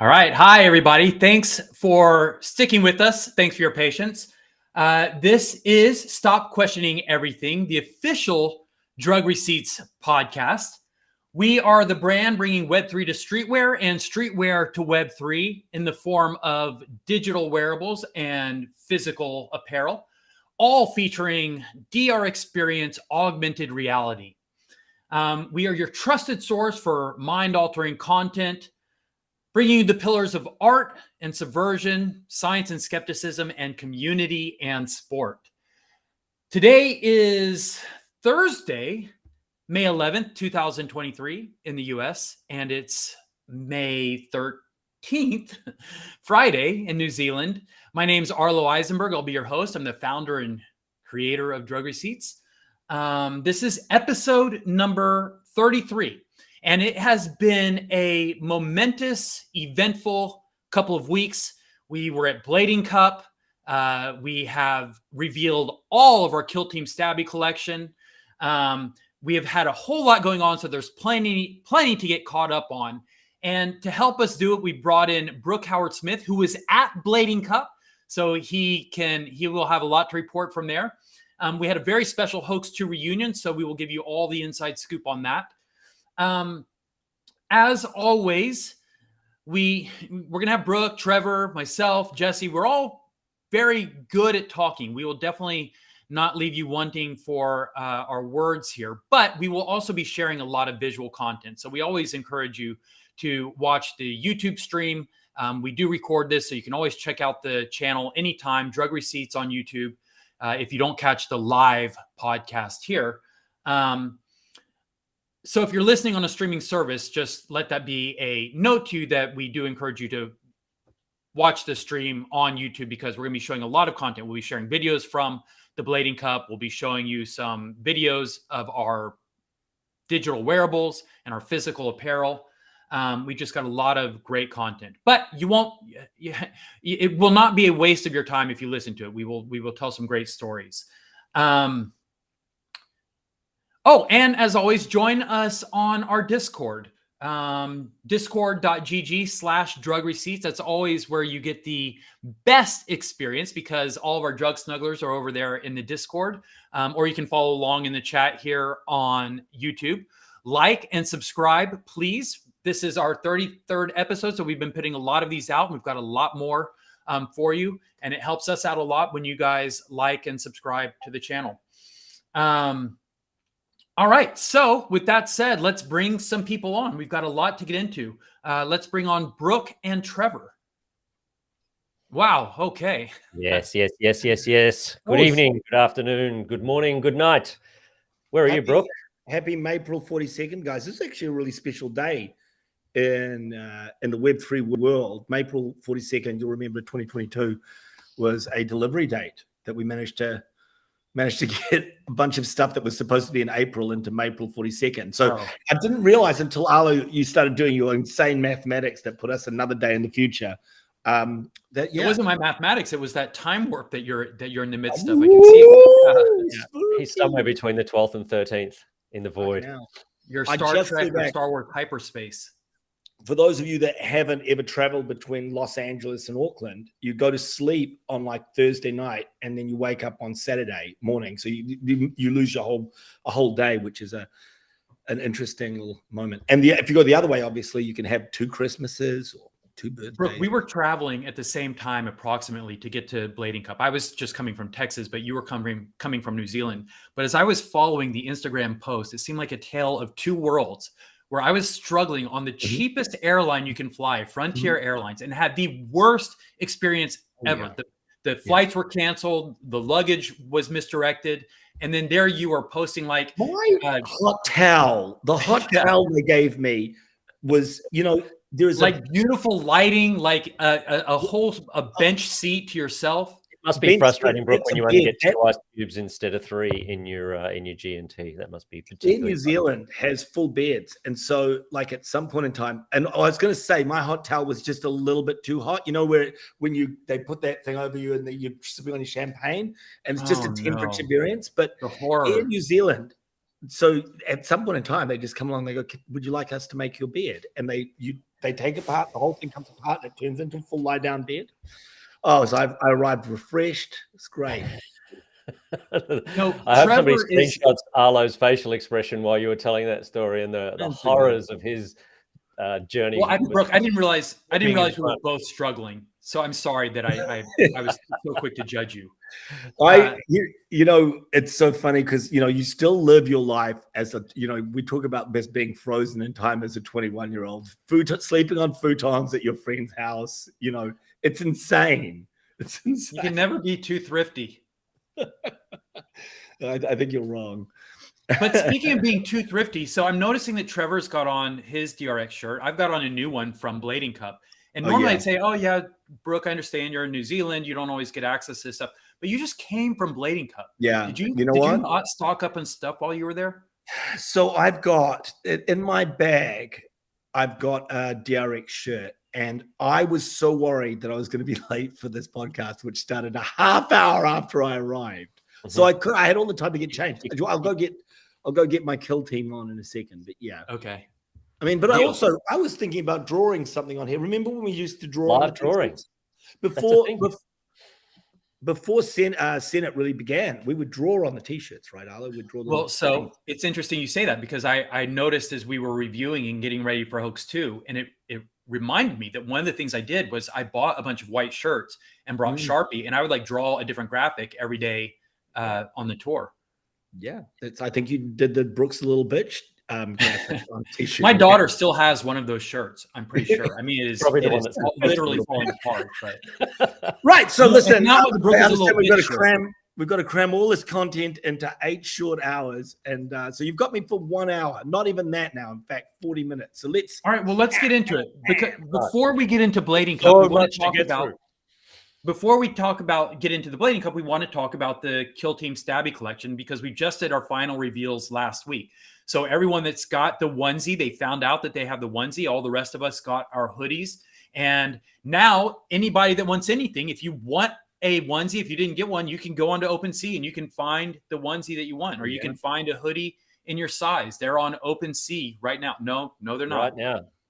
All right. Hi, everybody. Thanks for sticking with us. Thanks for your patience. This is Stop Questioning Everything, the official Drug Receipts podcast. We are the brand bringing Web3 to streetwear and streetwear to Web3 in the form of digital wearables and physical apparel, all featuring DR experience augmented reality. We are your trusted source for mind-altering content, bringing you the pillars of art and subversion, science and skepticism, and community and sport. Today is Thursday, May 11th, 2023 in the US, and it's May 13th, Friday in New Zealand. My name's Arlo Eisenberg. I'll be your host. I'm the founder and creator of Drug Receipts. This is episode number 33. And it has been a momentous, eventful couple of weeks. We were at Blading Cup. We have revealed all of our Kill Team Stabby collection. We have had a whole lot going on, so there's plenty to get caught up on. And to help us do it, we brought in Brooke Howard Smith, who was at Blading Cup, so he will have a lot to report from there. We had a very special Hoax 2 reunion, so we will give you all the inside scoop on that. As always, we're going to have Brooke, Trevor, myself, Jesse. We're all very good at talking. We will definitely not leave you wanting for our words here, but we will also be sharing a lot of visual content. So we always encourage you to watch the YouTube stream. We do record this, so you can always check out the channel anytime, Drug Receipts on YouTube, if you don't catch the live podcast here. So if you're listening on a streaming service, just let that be a note to you that we do encourage you to watch the stream on YouTube, because we're going to be showing a lot of content. We'll be sharing videos from the Blading Cup. We'll be showing you some videos of our digital wearables and our physical apparel. We just got a lot of great content, but it will not be a waste of your time if you listen to it. We will tell some great stories. Oh, and as always, join us on our Discord, discord.gg/drug receipts. That's always where you get the best experience, because all of our drug snugglers are over there in the Discord, or you can follow along in the chat here on YouTube. Like and subscribe, please. This is our 33rd episode, so we've been putting a lot of these out, and we've got a lot more for you, and it helps us out a lot when you guys like and subscribe to the channel. All right. So with that said, let's bring some people on. We've got a lot to get into. Let's bring on Brooke and Trevor. Wow. Okay. Yes. Good evening, good afternoon, good morning, good night. Where are you, Brooke? Happy April 42nd, guys. This is actually a really special day in the Web3 world. April 42nd, you'll remember 2022 was a delivery date that we managed to get a bunch of stuff that was supposed to be in April into April 42nd. So I didn't realize until Arlo, you started doing your insane mathematics that put us another day in the future. It wasn't my mathematics. It was that time warp that you're in the midst of. I can see. He's somewhere between the 12th and 13th in the void. Your Star Trek or Star Wars hyperspace. For those of you that haven't ever traveled between Los Angeles and Auckland, you go to sleep on like Thursday night, and then you wake up on Saturday morning. So you lose a whole day, which is an interesting little moment. And if you go the other way, obviously you can have 2 Christmases or 2 birthdays. Brooke, we were traveling at the same time approximately to get to Blading Cup. I was just coming from Texas, but you were coming from New Zealand. But as I was following the Instagram post, it seemed like a tale of 2 worlds, where I was struggling on the cheapest airline you can fly, Frontier Airlines, and had the worst experience ever. Yeah. The flights were canceled, the luggage was misdirected, and then there you are posting like hot towel. The hot towel they gave me was, there's like beautiful lighting, like a bench seat to yourself. It must be frustrating, Brooke, when you only get 2 ice cubes instead of 3 in your G&T. That must be particularly. New Zealand has full beds, and so like at some point in time, and I was going to say my hot towel was just a little bit too hot. When they put that thing over you and you're sipping on your champagne, and it's just a temperature variance. But in New Zealand, so at some point in time, they just come along. They go, "Would you like us to make your bed?" And They take it apart. The whole thing comes apart. And it turns into a full lie down bed. Oh, so I arrived refreshed. It's great. I hope somebody screenshots Arlo's facial expression while you were telling that story and the horrors of his journey. Well, Brooke, I didn't realize we were both struggling. So I'm sorry that I was so quick to judge you. You know, it's so funny because, you know, you still live your life as a, you know, we talk about best being frozen in time as a 21-year-old, sleeping on futons at your friend's house. You know, it's insane. It's insane. You can never be too thrifty. I think you're wrong. But speaking of being too thrifty, so I'm noticing that Trevor's got on his DRX shirt. I've got on a new one from Blading Cup. And normally I'd say, oh, yeah, Brooke, I understand you're in New Zealand. You don't always get access to this stuff. But you just came from Blading Cup. Yeah. Did you not stock up on stuff while you were there? So I've got, in my bag, I've got a DRX shirt. And I was so worried that I was going to be late for this podcast, which started a half hour after I arrived. Mm-hmm. So I had all the time to get changed. I'll go get my kill team on in a second. But yeah. Okay. I mean, but I was thinking about drawing something on here. Remember when we used to draw live drawing before Senate really began? We would draw on the t-shirts, right, Arlo? We'd draw. Well, so it's interesting you say that because I noticed as we were reviewing and getting ready for Hoax 2, and it reminded me that one of the things I did was I bought a bunch of white shirts and brought Sharpie, and I would like draw a different graphic every day on the tour. Yeah, I think you did the Brooks Little Bitch. My daughter still has one of those shirts. I'm pretty sure. I mean, it is literally falling apart. But right. So listen, now we've got to cram all this content into 8 short hours, and so you've got me for 1 hour. Not even that now. In fact, 40 minutes. So let's. All right. Well, let's get into it. Because before we get into Blading Cup, we want to talk about. Before we get into the Blading Cup, we want to talk about the Kill Team Stabby collection because we just did our final reveals last week. So everyone that's got the onesie, they found out that they have the onesie. All the rest of us got our hoodies. And now anybody that wants anything, if you want a onesie, if you didn't get one, you can go onto OpenSea and you can find the onesie that you want, or you can find a hoodie in your size. They're on OpenSea right now. No, they're not.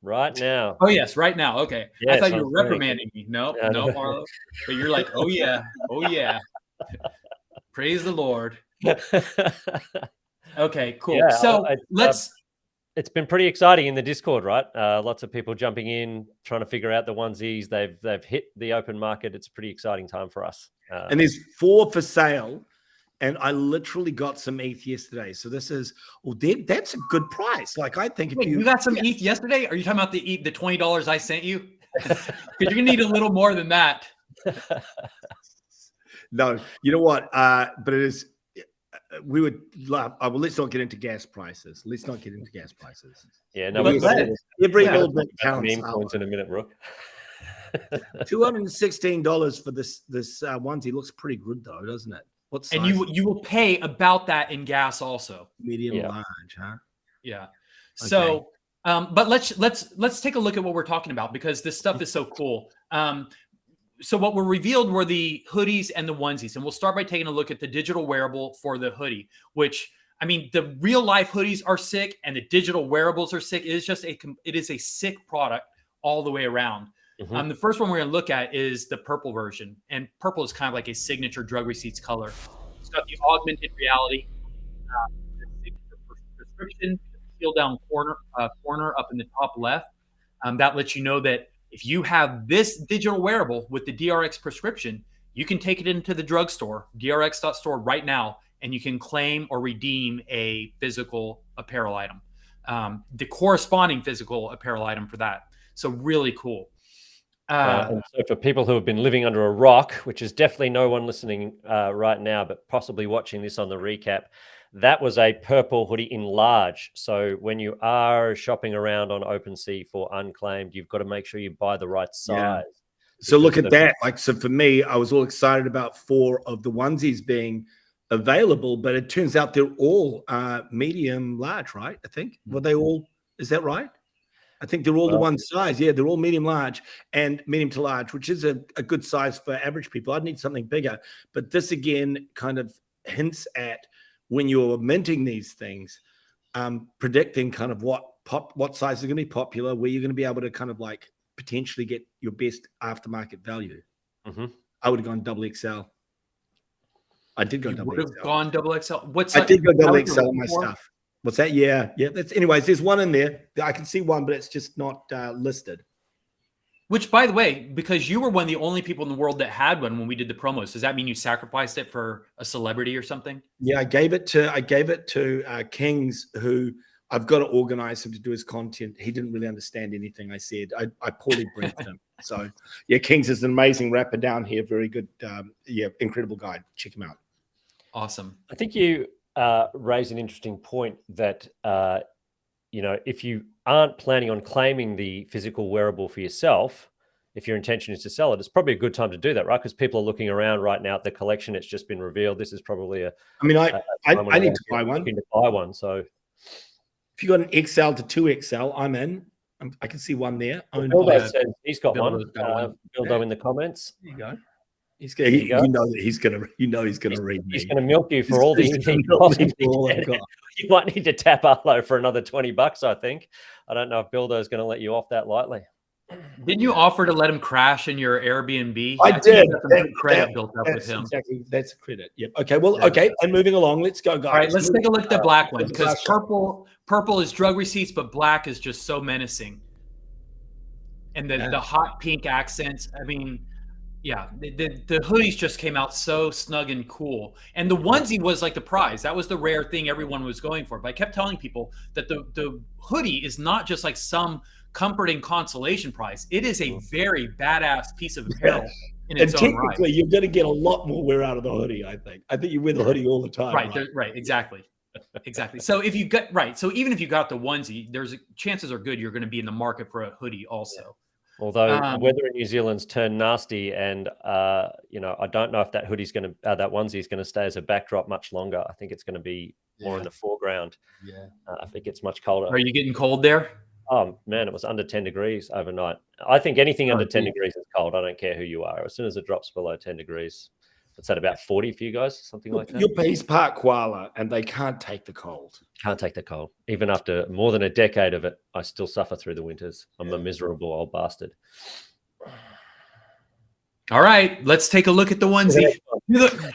Right now. Oh, yes, right now. Okay. Yes, I thought you were reprimanding me. No, Arlo. But you're like, oh, yeah. Praise the Lord. Okay, cool. Yeah, so it's been pretty exciting in the Discord, right? Lots of people jumping in, trying to figure out the onesies. They've hit the open market. It's a pretty exciting time for us. And there's 4 for sale. And I literally got some ETH yesterday. So this is, that's a good price. Like, I think if you got some ETH yesterday, are you talking about the $20 I sent you? Because you're going to need a little more than that. No, you know what? But it is, let's not get into gas prices. Yeah, no, every little bit counts. Points in a minute, Rook. $216 for this onesie looks pretty good though, doesn't it? And you will pay about that in gas also. Medium large, huh? Yeah. Okay. So, but let's take a look at what we're talking about because this stuff is so cool. So what were revealed were the hoodies and the onesies, and we'll start by taking a look at the digital wearable for the hoodie. Which, I mean, the real life hoodies are sick, and the digital wearables are sick. It is a sick product all the way around. Mm-hmm. The first one we're going to look at is the purple version, and purple is kind of like a signature drug receipts color. It's got the augmented reality, the signature prescription, the peel down corner up in the top left. That lets you know that if you have this digital wearable with the DRX prescription, you can take it into the drugstore, drx.store right now, and you can claim or redeem a physical apparel item, the corresponding physical apparel item for that. So really cool. And so for people who have been living under a rock, which is definitely no one listening right now, but possibly watching this on the recap, that was a purple hoodie in large. So when you are shopping around on OpenSea for unclaimed, you've got to make sure you buy the right size. Yeah. So look at that. Like, so for me, I was all excited about 4 of the onesies being available, but it turns out they're all medium large, right? I think. Were they all? Is that right? I think they're all the one size. Yeah, they're all medium large and medium to large, which is a good size for average people. I'd need something bigger. But this, again, kind of hints at when you're minting these things, predicting kind of what what size is going to be popular, where you're going to be able to kind of like potentially get your best aftermarket value. Mm-hmm. I would have gone double XL. I did go You double would have XL. gone double XL. I did go double XL on my stuff. What's that? Yeah. That's, anyways, there's one in there. I can see one, but it's just not listed. Which, by the way, because you were one of the only people in the world that had one when we did the promos, does that mean you sacrificed it for a celebrity or something? Yeah, I gave it to Kings, who I've got to organize him to do his content. He didn't really understand anything I said. I poorly briefed him. So yeah, Kings is an amazing rapper down here. Very good. Incredible guy. Check him out. Awesome. I think you raise an interesting point that, if you aren't planning on claiming the physical wearable for yourself, if your intention is to sell it, it's probably a good time to do that, right? Because people are looking around right now at the collection. It's just been revealed. This is probably I need to buy one. To buy one. So if you got an XL to 2XL, I'm in. I can see one there. Bildo says he's got Bildo's one. got one. Bildo in the comments. There you go. You know he's gonna read me. He's gonna milk you for all the You might need to tap Arlo for another $20, I think. I don't know if Bildo's going to let you off that lightly. Didn't you offer to let him crash in your Airbnb? I did. Credit built up with him. Exactly. That's a credit. Yep. Okay. Well, okay. And moving along, let's go, guys. All right, let's take a look at the black one, because purple is drug receipts, but black is just so menacing. And the hot pink accents. I mean, yeah, the hoodies just came out so snug and cool. And the onesie was like the prize. That was the rare thing everyone was going for. But I kept telling people that the hoodie is not just like some comforting consolation prize. It is a very badass piece of apparel in its own right. Technically, you're going to get a lot more wear out of the hoodie, I think. I think you wear the hoodie all the time. Right, exactly. Exactly. So if you got so even if you got the onesie, chances are good you're going to be in the market for a hoodie also. Yeah. Although weather in New Zealand's turned nasty, and I don't know if that hoodie's going to, that onesie is going to stay as a backdrop much longer. I think it's going to be more in the foreground. Yeah, if it gets much colder. Are you getting cold there? Oh man, it was under 10 degrees overnight. I think anything under 10 degrees is cold. I don't care who you are. As soon as it drops below 10 degrees, it's at about 40 for you guys, something like that. He's part koala, and they can't take the cold. Can't take the cold. Even after more than a decade of it, I still suffer through the winters. I'm a miserable old bastard. All right, let's take a look at the onesie.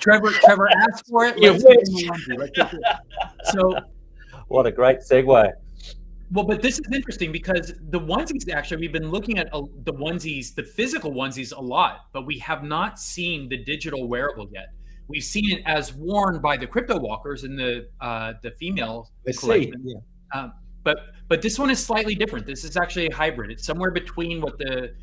Trevor asked for it. So, what a great segue. Well, but this is interesting because the onesies, actually, we've been looking at the onesies, the physical onesies a lot, but we have not seen the digital wearable yet. We've seen it as worn by the crypto walkers in the female collection. But this one is slightly different. This is actually a hybrid. It's somewhere between what the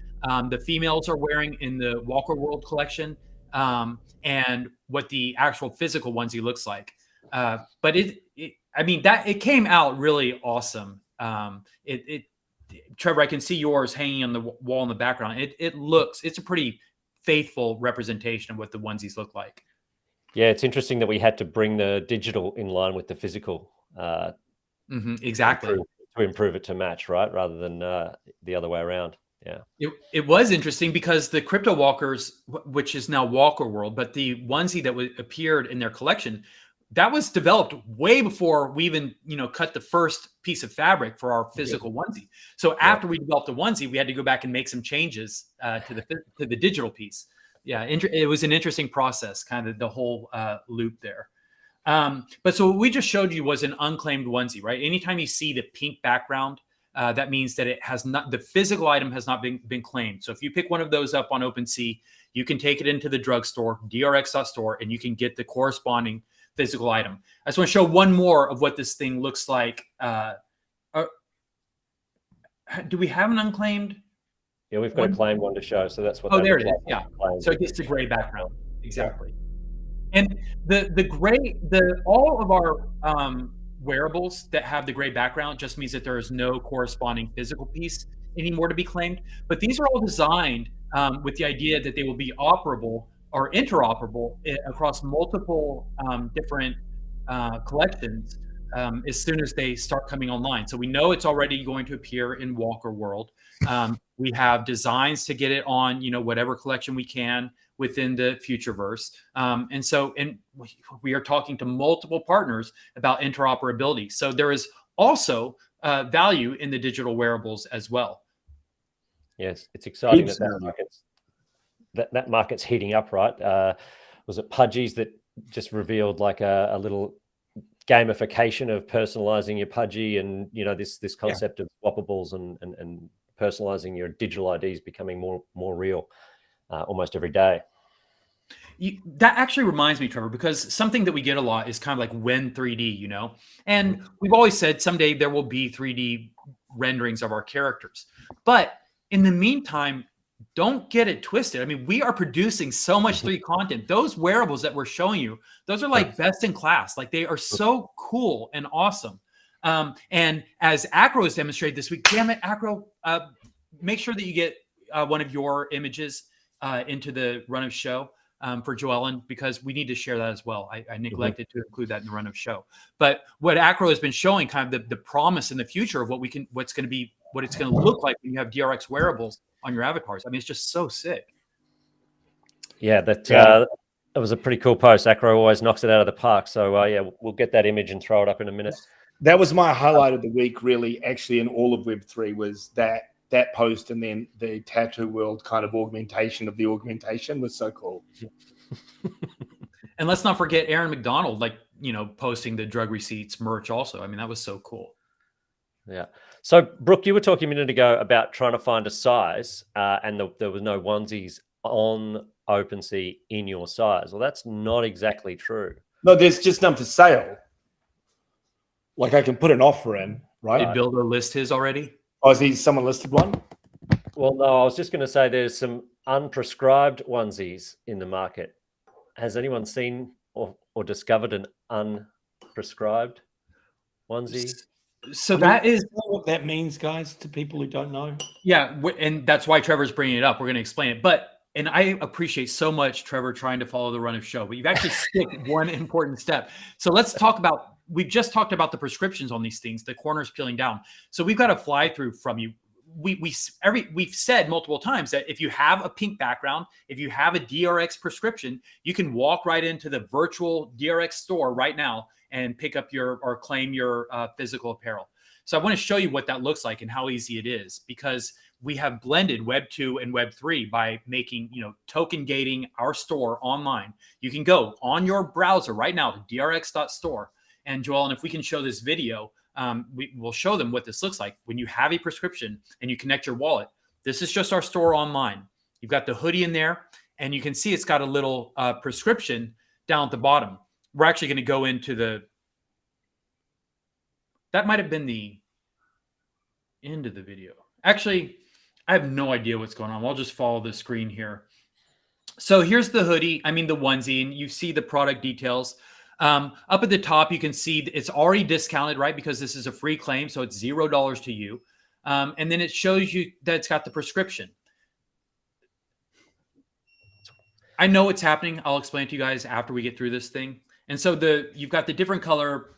females are wearing in the Walker World collection and what the actual physical onesie looks like. But it came out really awesome. Trevor, I can see yours hanging on the wall in the background. It's a pretty faithful representation of what the onesies look like. Yeah, it's interesting that we had to bring the digital in line with the physical. Exactly. To improve it to match, right? Rather than the other way around. Yeah. It was interesting because the crypto walkers, which is now Walker World, but the onesie that appeared in their collection, that was developed way before we even, cut the first piece of fabric for our physical onesie. So after we developed the onesie, we had to go back and make some changes to the digital piece. Yeah, it was an interesting process, kind of the whole loop there. But so what we just showed you was an unclaimed onesie, right? Anytime you see the pink background, that means that the physical item has not been claimed. So if you pick one of those up on OpenSea, you can take it into the drugstore, drx.store, and you can get the corresponding physical item. I just want to show one more of what this thing looks like. Do we have an unclaimed? Yeah, we've got a claimed one to show. So that's what. Oh, there it is. Yeah. So it gets the gray background. Exactly. And the gray, all of our wearables that have the gray background just means that there is no corresponding physical piece anymore to be claimed. But these are all designed with the idea that they will be operable or interoperable across multiple different collections as soon as they start coming online. So we know it's already going to appear in Walker World. We have designs to get it on, whatever collection we can within the Futureverse. And we are talking to multiple partners about interoperability. So there is also value in the digital wearables as well. Yes, it's exciting that market's heating up, right? Was it Pudgies that just revealed like a little gamification of personalizing your Pudgy, and this concept of swappables and personalizing your digital IDs becoming more real almost every day. That actually reminds me, Trevor, because something that we get a lot is kind of like when 3D, and we've always said someday there will be 3D renderings of our characters. But in the meantime, don't get it twisted. I mean, we are producing so much 3D content. Those wearables that we're showing you, those are like best in class. Like, they are so cool and awesome. And as Acro has demonstrated this week, damn it, Acro, make sure that you get one of your images into the run of show. For Joellen, because we need to share that as well. I neglected to include that in the run of show. But what Acro has been showing, kind of the promise in the future of what it's going to look like when you have DRX wearables on your avatars. I mean, it's just so sick. Yeah, that was a pretty cool post. Acro always knocks it out of the park. So yeah, we'll get that image and throw it up in a minute. That was my highlight of the week, really, actually, in all of Web3 was that post, and then the tattoo world kind of augmentation of the augmentation was so cool. And let's not forget Aaron McDonald, posting the drug receipts merch also. I mean, that was so cool. Yeah. So, Brooke, you were talking a minute ago about trying to find a size, and there was no onesies on OpenSea in your size. Well, that's not exactly true. No, there's just none for sale. Like, I can put an offer in, right? Did Builder list his already? Oh, is someone listed one? Well, no, I was just going to say there's some unprescribed onesies in the market. Has anyone seen or discovered an unprescribed onesie? So that is what that means, guys, to people who don't know. Yeah, and that's why Trevor's bringing it up. We're going to explain it. And I appreciate so much Trevor trying to follow the run of show, but you've actually skipped one important step. So let's talk about, we've just talked about the prescriptions on these things, the corners peeling down. So we've got a fly through from you. We've said multiple times that if you have a pink background, if you have a DRX prescription, you can walk right into the virtual DRX store right now and pick up or claim your physical apparel. So I want to show you what that looks like and how easy it is, because we have blended Web 2 and Web 3 by making, token gating our store online. You can go on your browser right now to drx.store. And Joel, and if we can show this video, we will show them what this looks like when you have a prescription and you connect your wallet. This is just our store online. You've got the hoodie in there, and you can see it's got a little prescription down at the bottom. We're actually going to go into that might have been the end of the video. Actually, I have no idea what's going on. I'll just follow the screen here. So here's the hoodie, the onesie, and you see the product details. Up at the top, you can see it's already discounted, right? Because this is a free claim, so it's $0 to you. And then it shows you that it's got the prescription. I know what's happening. I'll explain to you guys after we get through this thing. And so you've got the different color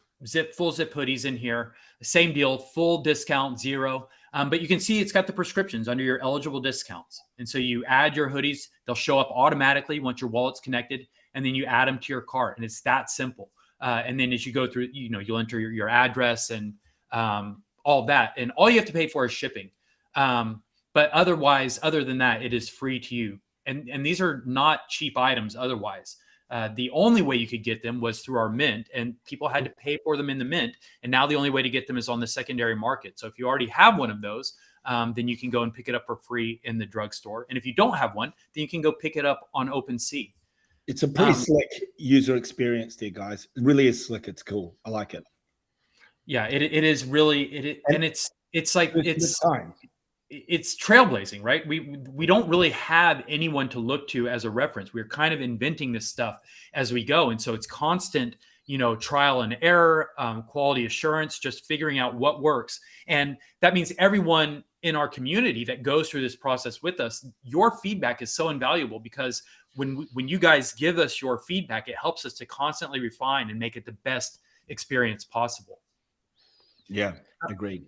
full zip hoodies in here. Same deal, full discount, $0. But you can see it's got the prescriptions under your eligible discounts. And so you add your hoodies, they'll show up automatically once your wallet's connected, and then you add them to your cart. And it's that simple. And then as you go through, you'll enter your address and all that. And all you have to pay for is shipping. But otherwise, other than that, it is free to you. And these are not cheap items otherwise. The only way you could get them was through our mint, and people had to pay for them in the mint. And now the only way to get them is on the secondary market. So if you already have one of those, then you can go and pick it up for free in the drugstore. And if you don't have one, then you can go pick it up on OpenSea. It's a pretty slick user experience there, guys. It really is slick. It's cool. I like it. Yeah, it is really, and it's trailblazing, right? We don't really have anyone to look to as a reference. We're kind of inventing this stuff as we go. And so it's constant, trial and error, quality assurance, just figuring out what works. And that means everyone in our community that goes through this process with us, your feedback is so invaluable, because when you guys give us your feedback, it helps us to constantly refine and make it the best experience possible. Yeah, agreed.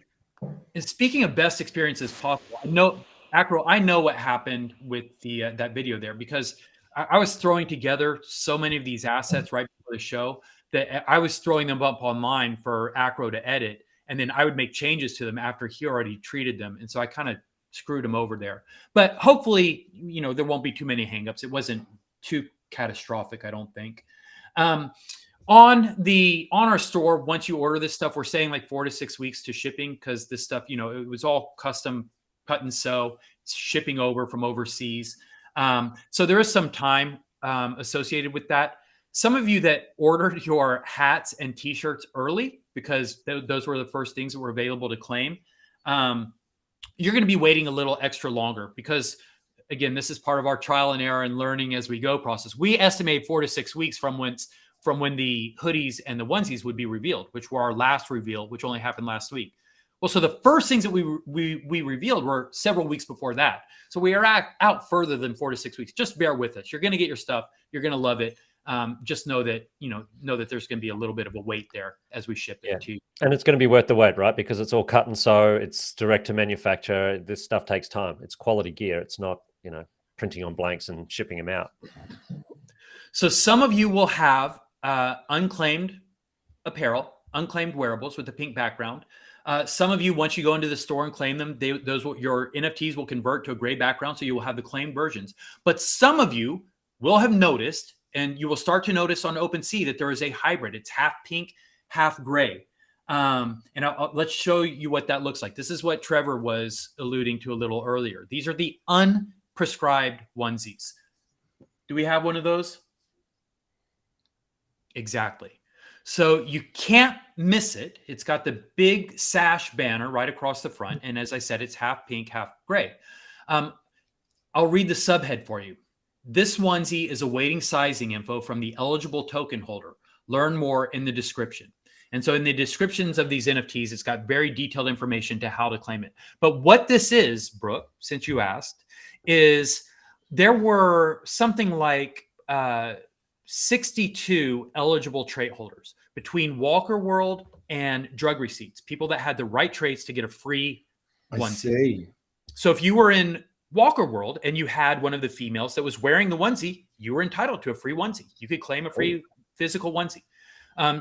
And speaking of best experiences possible, I know what happened with that video there, because I was throwing together so many of these assets right before the show that I was throwing them up online for Acro to edit. and then I would make changes to them after he already treated them. And so I kind of screwed him over there. But hopefully, there won't be too many hangups. It wasn't too catastrophic, I don't think. On our store, once you order this stuff, we're saying like 4 to 6 weeks to shipping, because this stuff, it was all custom cut and sew, shipping over from overseas. So there is some time associated with that. Some of you that ordered your hats and t-shirts early, because those were the first things that were available to claim, you're going to be waiting a little extra longer, because again, this is part of our trial and error and learning as we go process. We estimate 4 to 6 weeks from when the hoodies and the onesies would be revealed, which were our last reveal, which only happened last week. Well, so the first things that we revealed were several weeks before that. So we are out further than 4 to 6 weeks. Just bear with us. You're going to get your stuff. You're going to love it. Just know that there's going to be a little bit of a wait there as we ship it to you. And it's going to be worth the wait, right? Because it's all cut and sew. It's direct to manufacture. This stuff takes time. It's quality gear. It's not, printing on blanks and shipping them out. So some of you will have unclaimed apparel, unclaimed wearables with a pink background. Some of you, once you go into the store and claim them, your NFTs will convert to a gray background, so you will have the claimed versions. But some of you will have noticed, and you will start to notice on OpenSea, that there is a hybrid. It's half pink, half gray. Let's show you what that looks like. This is what Trevor was alluding to a little earlier. These are the unprescribed onesies. Do we have one of those? Exactly. So you can't miss it. It's got the big sash banner right across the front. And as I said, it's half pink, half gray. I'll read the subhead for you. This onesie is awaiting sizing info from the eligible token holder. Learn more in the description. And so in the descriptions of these NFTs, it's got very detailed information to how to claim it. But what this is, Brooke, since you asked, is there were something like 62 eligible trait holders between Walker World and Drug Receipts, people that had the right traits to get a free onesie. I see. So if you were in Walker World and you had one of the females that was wearing the onesie, you were entitled to a free onesie. You could claim a free physical onesie.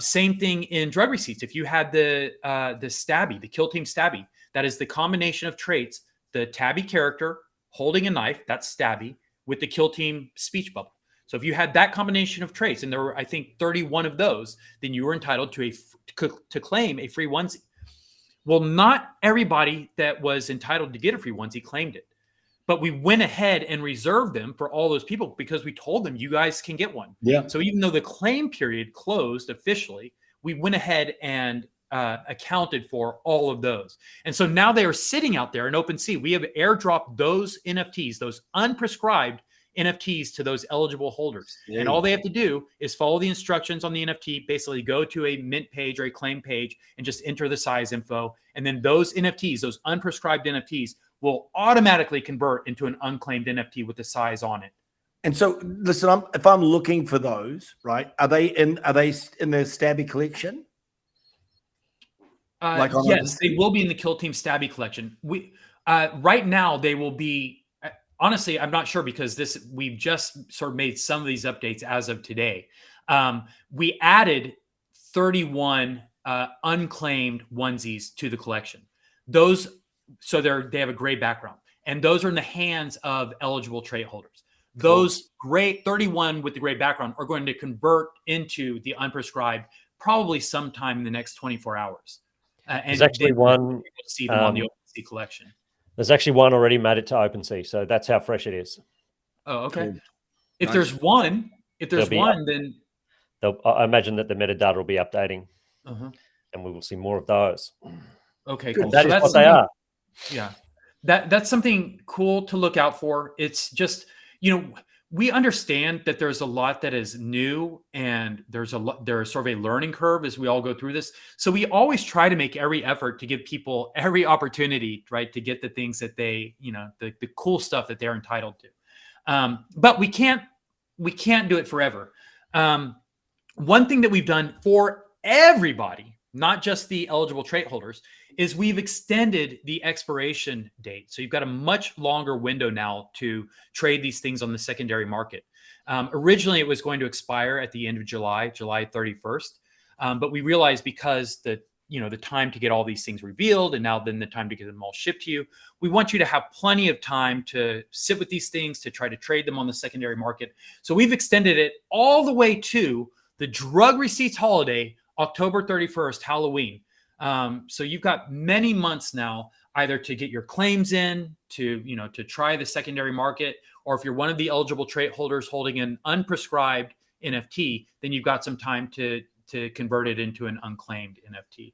Same thing in Drug Receipts. If you had the Stabby, the Kill Team Stabby, that is the combination of traits, the Tabby character holding a knife, that's Stabby, with the Kill Team speech bubble. So if you had that combination of traits, and there were, I think, 31 of those, then you were entitled to claim a free onesie. Well, not everybody that was entitled to get a free onesie claimed it. But we went ahead and reserved them for all those people because we told them, you guys can get one. Yeah. So even though the claim period closed officially, we went ahead and accounted for all of those. And so now they are sitting out there in OpenSea. We have airdropped those NFTs, those unprescribed NFTs, to those eligible holders. Yeah. And all they have to do is follow the instructions on the NFT, basically go to a mint page or a claim page and just enter the size info. And then those NFTs, those unprescribed NFTs, will automatically convert into an unclaimed NFT with the size on it. And so, listen, if I'm looking for those, right? Are they in the Stabby collection? Yes, they will be in the Kill Team Stabby collection. We right now they will be. Honestly, I'm not sure, because we've just sort of made some of these updates as of today. We added 31 unclaimed onesies to the collection. Those. So they have a gray background, and those are in the hands of eligible trait holders. Those gray 31 with the gray background are going to convert into the unprescribed probably sometime in the next 24 hours. And there's actually one. See them on the OpenSea collection. There's actually one already made it to OpenSea, so that's how fresh it is. Oh, okay. Cool. If Nice. there's one, then I imagine that the metadata will be updating, uh-huh. and we will see more of those. Okay, Good. cool. That So is that's what they are. Yeah, that's something cool to look out for. It's just, we understand that there's a lot that is new, and there's sort of a learning curve as we all go through this. So we always try to make every effort to give people every opportunity, right, to get the things that they, the cool stuff that they're entitled to. But we can't do it forever. One thing that we've done for everybody, not just the eligible trait holders, is we've extended the expiration date. So you've got a much longer window now to trade these things on the secondary market. Originally, it was going to expire at the end of July 31st. But we realized, because the the time to get all these things revealed, and now then the time to get them all shipped to you. We want you to have plenty of time to sit with these things, to try to trade them on the secondary market. So we've extended it all the way to the drug receipts holiday, October 31st, Halloween. So you've got many months now, either to get your claims in, to try the secondary market, or if you're one of the eligible trade holders holding an unprescribed NFT, then you've got some time to convert it into an unclaimed NFT.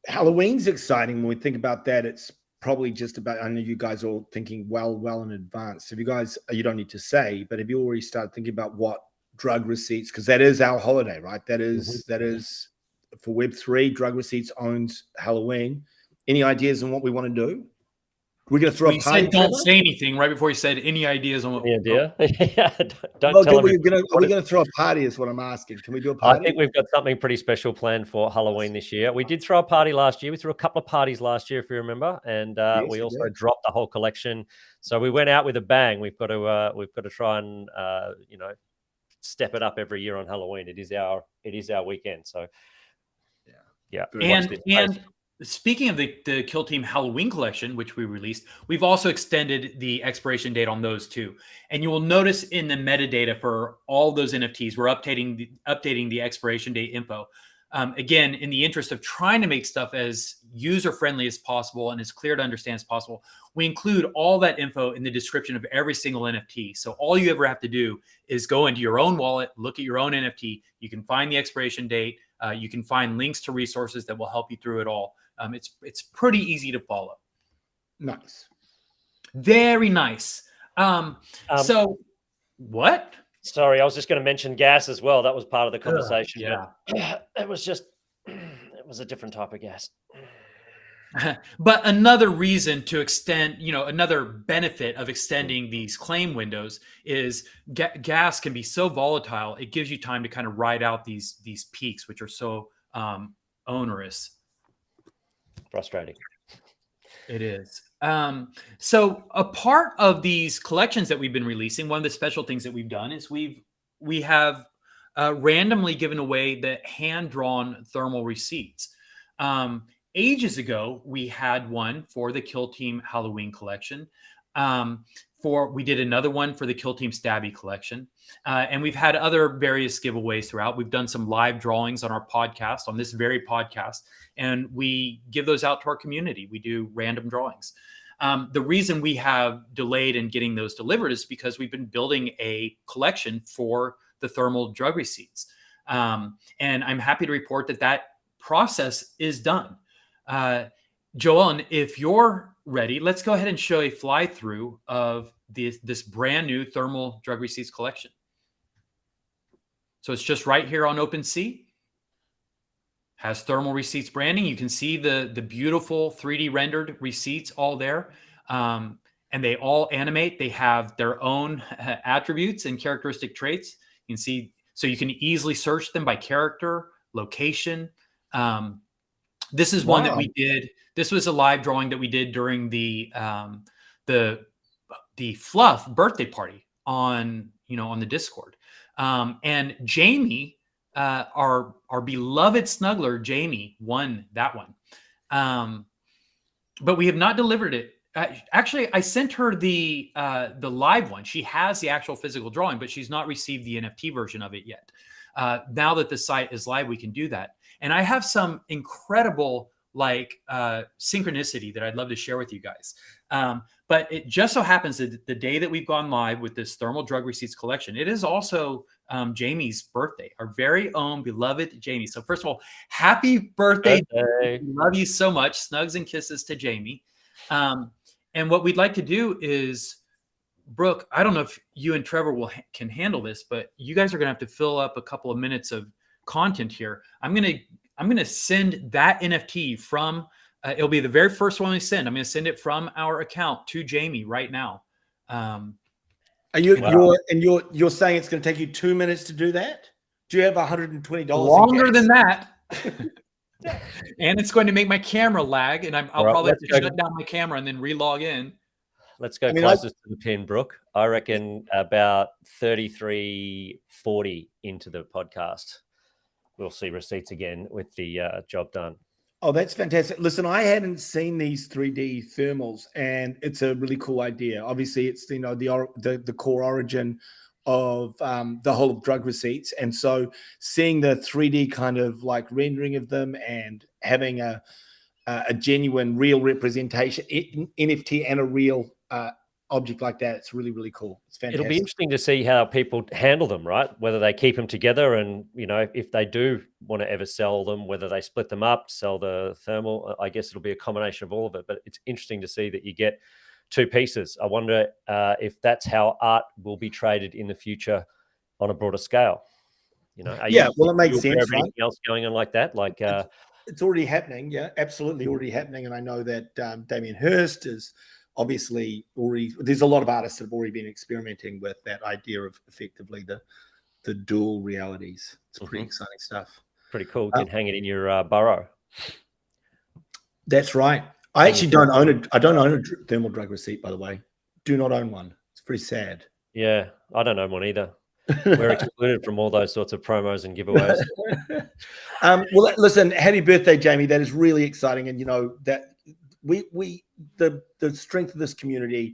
Halloween's exciting. When we think about that, it's probably just about, I know you guys are all thinking well in advance. Have you guys, you don't need to say, but have you already started thinking about what drug receipts, because that is our holiday, right? That is for Web3, drug receipts owns Halloween. Any ideas on what we want to do? We're going to throw a party. Said don't say anything right before you said any ideas on what. Any idea? Yeah, don't tell them. Are we going to throw a party? Is what I'm asking. Can we do a party? I think we've got something pretty special planned for Halloween this year. We did throw a party last year. We threw a couple of parties last year, if you remember, and we also dropped the whole collection. So we went out with a bang. We've got to try and step it up every year on Halloween. It is our weekend. So yeah. And speaking of the Kill Team Halloween collection, which we released, we've also extended the expiration date on those too. And you will notice in the metadata for all those NFTs, we're updating the expiration date info. Again, in the interest of trying to make stuff as user-friendly as possible and as clear to understand as possible, we include all that info in the description of every single NFT. So all you ever have to do is go into your own wallet, look at your own NFT. You can find the expiration date. You can find links to resources that will help you through it all. It's pretty easy to follow. Nice. Very nice. So what? Sorry, I was just going to mention gas as well. That was part of the conversation. Yeah. It was a different type of gas. But another reason to extend, another benefit of extending these claim windows is gas can be so volatile. It gives you time to kind of ride out these peaks, which are so onerous. Frustrating. It is. So a part of these collections that we've been releasing, one of the special things that we've done is we have randomly given away the hand-drawn thermal receipts. Ages ago, we had one for the Kill Team Halloween collection. We did another one for the Kill Team Stabby collection. And we've had other various giveaways throughout. We've done some live drawings on our podcast, on this very podcast, and we give those out to our community. We do random drawings. The reason we have delayed in getting those delivered is because we've been building a collection for the thermal drug receipts. And I'm happy to report that process is done. Joel, if you're ready, let's go ahead and show a fly through of this brand new thermal drug receipts collection. So it's just right here on OpenSea. Has thermal receipts branding. You can see the beautiful 3D rendered receipts all there. And they all animate. They have their own attributes and characteristic traits. You can see, so you can easily search them by character, location. This is one that we did. This was a live drawing that we did during the Fluff birthday party on the Discord. And Jamie, our beloved snuggler, Jamie, won that one. But we have not delivered it. Actually, I sent her the live one. She has the actual physical drawing, but she's not received the NFT version of it yet. Now that the site is live, we can do that. And I have some incredible synchronicity that I'd love to share with you guys. But it just so happens that the day that we've gone live with this thermal drug receipts collection, it is also Jamie's birthday, our very own beloved Jamie. So first of all, happy birthday. Love you so much. Snugs and kisses to Jamie. And what we'd like to do is, Brooke, I don't know if you and Trevor can handle this, but you guys are going to have to fill up a couple of minutes of content here. I'm going to send that NFT from, it'll be the very first one we send. I'm going to send it from our account to Jamie right now. You're saying it's going to take you 2 minutes to do that? Do you have $120? Longer than that. And it's going to make my camera lag, and I'll probably have to shut down my camera and then re-log in. Let's go closest to the pin, Brooke. I reckon about 33:40 into the podcast, we'll see receipts again with the job done. Oh, that's fantastic. Listen, I hadn't seen these 3D thermals, and it's a really cool idea. Obviously, it's the core origin of the whole of drug receipts, and so seeing the 3D kind of like rendering of them and having a genuine, real representation, NFT, and a real object like that, it's really, really cool. It's fantastic. It'll be interesting to see how people handle them, right? Whether they keep them together, and if they do want to ever sell them, whether they split them up, sell the thermal. I guess it'll be a combination of all of it. But it's interesting to see that you get two pieces. I wonder if that's how art will be traded in the future on a broader scale. Well, it makes sense. Anything else going on like that? Like it's already happening. Yeah, absolutely, already happening. And I know that Damien Hirst is obviously already. There's a lot of artists that have already been experimenting with that idea of effectively the dual realities. It's pretty exciting stuff. Pretty cool. You can hang it in your burrow. That's right. I actually don't own it. I don't own a thermal drug receipt, by the way. Do not own one. It's pretty sad. Yeah, I don't own one either. We're excluded from all those sorts of promos and giveaways. Well, listen, happy birthday, Jamie. That is really exciting. And that the strength of this community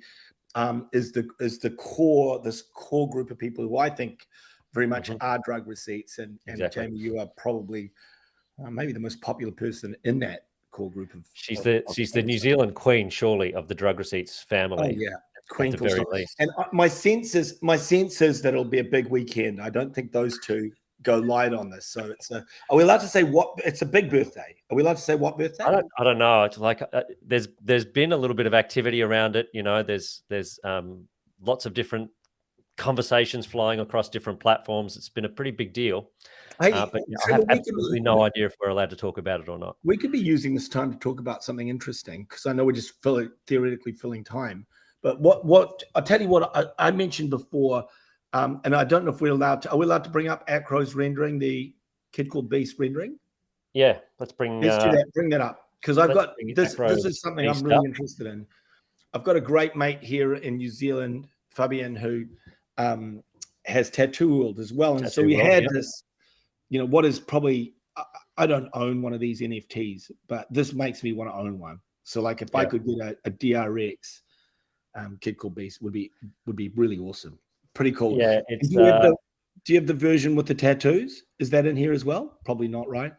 is this core group of people who I think very much are drug receipts. And Exactly. Jamie, you are probably maybe the most popular person in that core group of. She's the New Zealand queen, surely, of the drug receipts family. Oh yeah. Queen at the very least. And my sense is that it'll be a big weekend. I don't think those two go light on this. So are we allowed to say what? It's a big birthday. Are we allowed to say what birthday? I don't know. It's like there's been a little bit of activity around it. There's lots of different conversations flying across different platforms. It's been a pretty big deal. But I have absolutely no idea if we're allowed to talk about it or not. We could be using this time to talk about something interesting, because I know we're just theoretically filling time. But what I'll tell you what I mentioned before, and I don't know if we're allowed to. Are we allowed to bring up Acro's rendering, the Kid Called Beast rendering? Yeah, let's do that. Bring that up, because I've got this. This is something I'm really interested in. I've got a great mate here in New Zealand, Fabian, who has Tattoo World as well, and so we had this. What is probably I don't own one of these NFTs, but this makes me want to own one. So like if I could get a DRX. Kid Called Beast would be really awesome. Pretty cool. Yeah. Do you have the version with the tattoos? Is that in here as well? Probably not, right?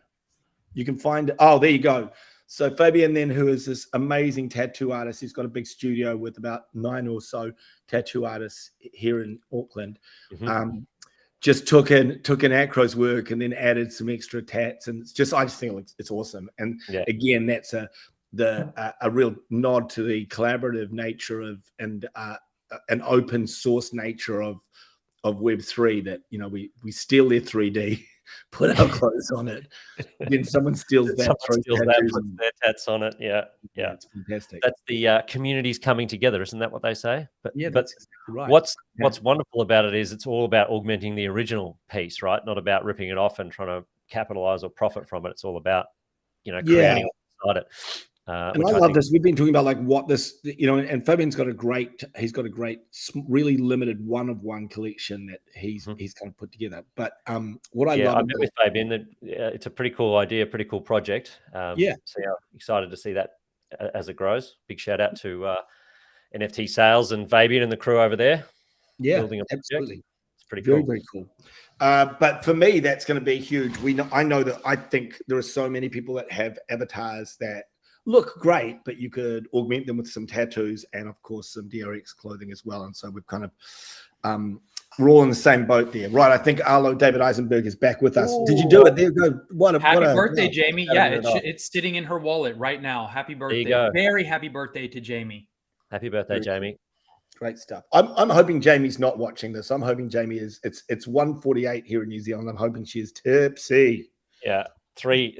You can find it. Oh, there you go. So Fabian then, who is this amazing tattoo artist, he's got a big studio with about 9 or so tattoo artists here in Auckland. Just took in Acro's work and then added some extra tats, and I just think it's awesome. And again, that's a real nod to the collaborative nature of and an open source nature of Web3, that we steal their 3D, put our clothes on it, then someone steals that, puts their tats on it. Yeah, it's fantastic. That's the communities coming together, isn't that what they say? But that's exactly right. What's wonderful about it is it's all about augmenting the original piece, right? Not about ripping it off and trying to capitalize or profit from it. It's all about creating inside it. And I love this. We've been talking about like what this, and Fabian's got a great, really limited one-of-one collection that he's kind of put together. But what I love, I met with Fabian that it's a pretty cool idea, pretty cool project. So excited to see that as it grows. Big shout out to NFT Sales and Fabian and the crew over there. Yeah, building a project. Absolutely. It's pretty cool. Very, very cool. But for me, that's going to be huge. I know that I think there are so many people that have avatars that look great, but you could augment them with some tattoos and, of course, some DRX clothing as well. And so we've kind of we're all in the same boat there, right? I think Arlo David Eisenberg is back with us. Ooh. Did you do it? There you go. Happy birthday, Jamie! Yeah, it's sitting in her wallet right now. Happy birthday! Very happy birthday to Jamie. Happy birthday, Jamie! Great stuff. I'm hoping Jamie's not watching this. I'm hoping Jamie is. It's 1:48 here in New Zealand. I'm hoping she is tipsy. Yeah. Three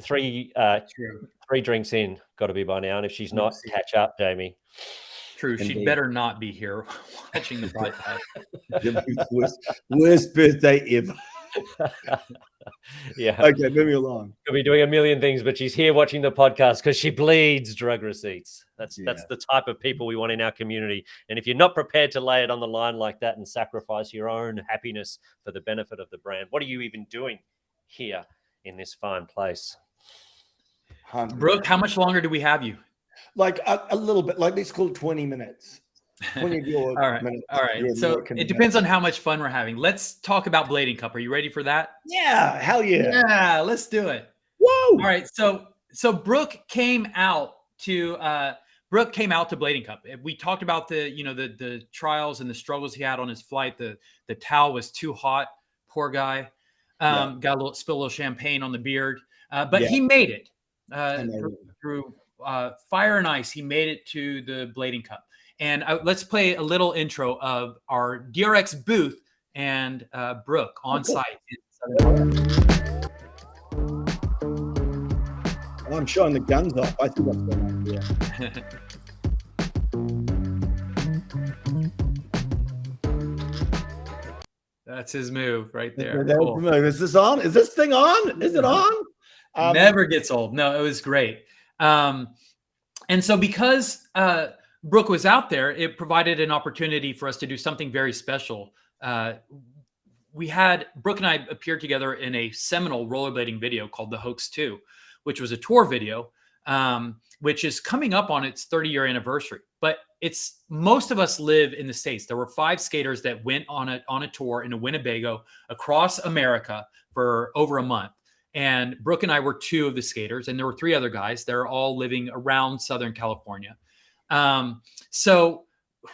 drinks in, got to be by now. And if she's not, catch up, Jamie. True. Indeed. She'd better not be here watching the podcast. worst birthday ever. Yeah. Okay, moving along. She'll be doing a million things, but she's here watching the podcast because she bleeds drug receipts. That's the type of people we want in our community. And if you're not prepared to lay it on the line like that and sacrifice your own happiness for the benefit of the brand, what are you even doing here in this fine place? 100. Brooke, how much longer do we have you? Like a little bit, like let's call it 20 minutes. 20 of your All right. minutes. All right. So it depends on how much fun we're having. Let's talk about Blading Cup. Are you ready for that? Yeah, hell yeah. Yeah, let's do it. Whoa. All right. So Brooke came out to Blading Cup. We talked about the trials and the struggles he had on his flight. The towel was too hot. Poor guy. Got a little champagne on the beard. But he made it through fire and ice. He made it to the Blading Cup. And let's play a little intro of our DRX booth and Brooke on site. I'm showing the guns off. I see what's going on here. That's his move right there. Cool. Is this on? Is this thing on? Is it on? Never gets old. No, it was great. And so because Brooke was out there, it provided an opportunity for us to do something very special. We had Brooke and I appeared together in a seminal rollerblading video called The Hoax 2, which was a tour video, which is coming up on its 30-year anniversary. But most of us live in the States. There were 5 skaters that went on a tour in a Winnebago across America for over a month. And Brooke and I were 2 of the skaters, and there were 3 other guys. They're all living around Southern California. So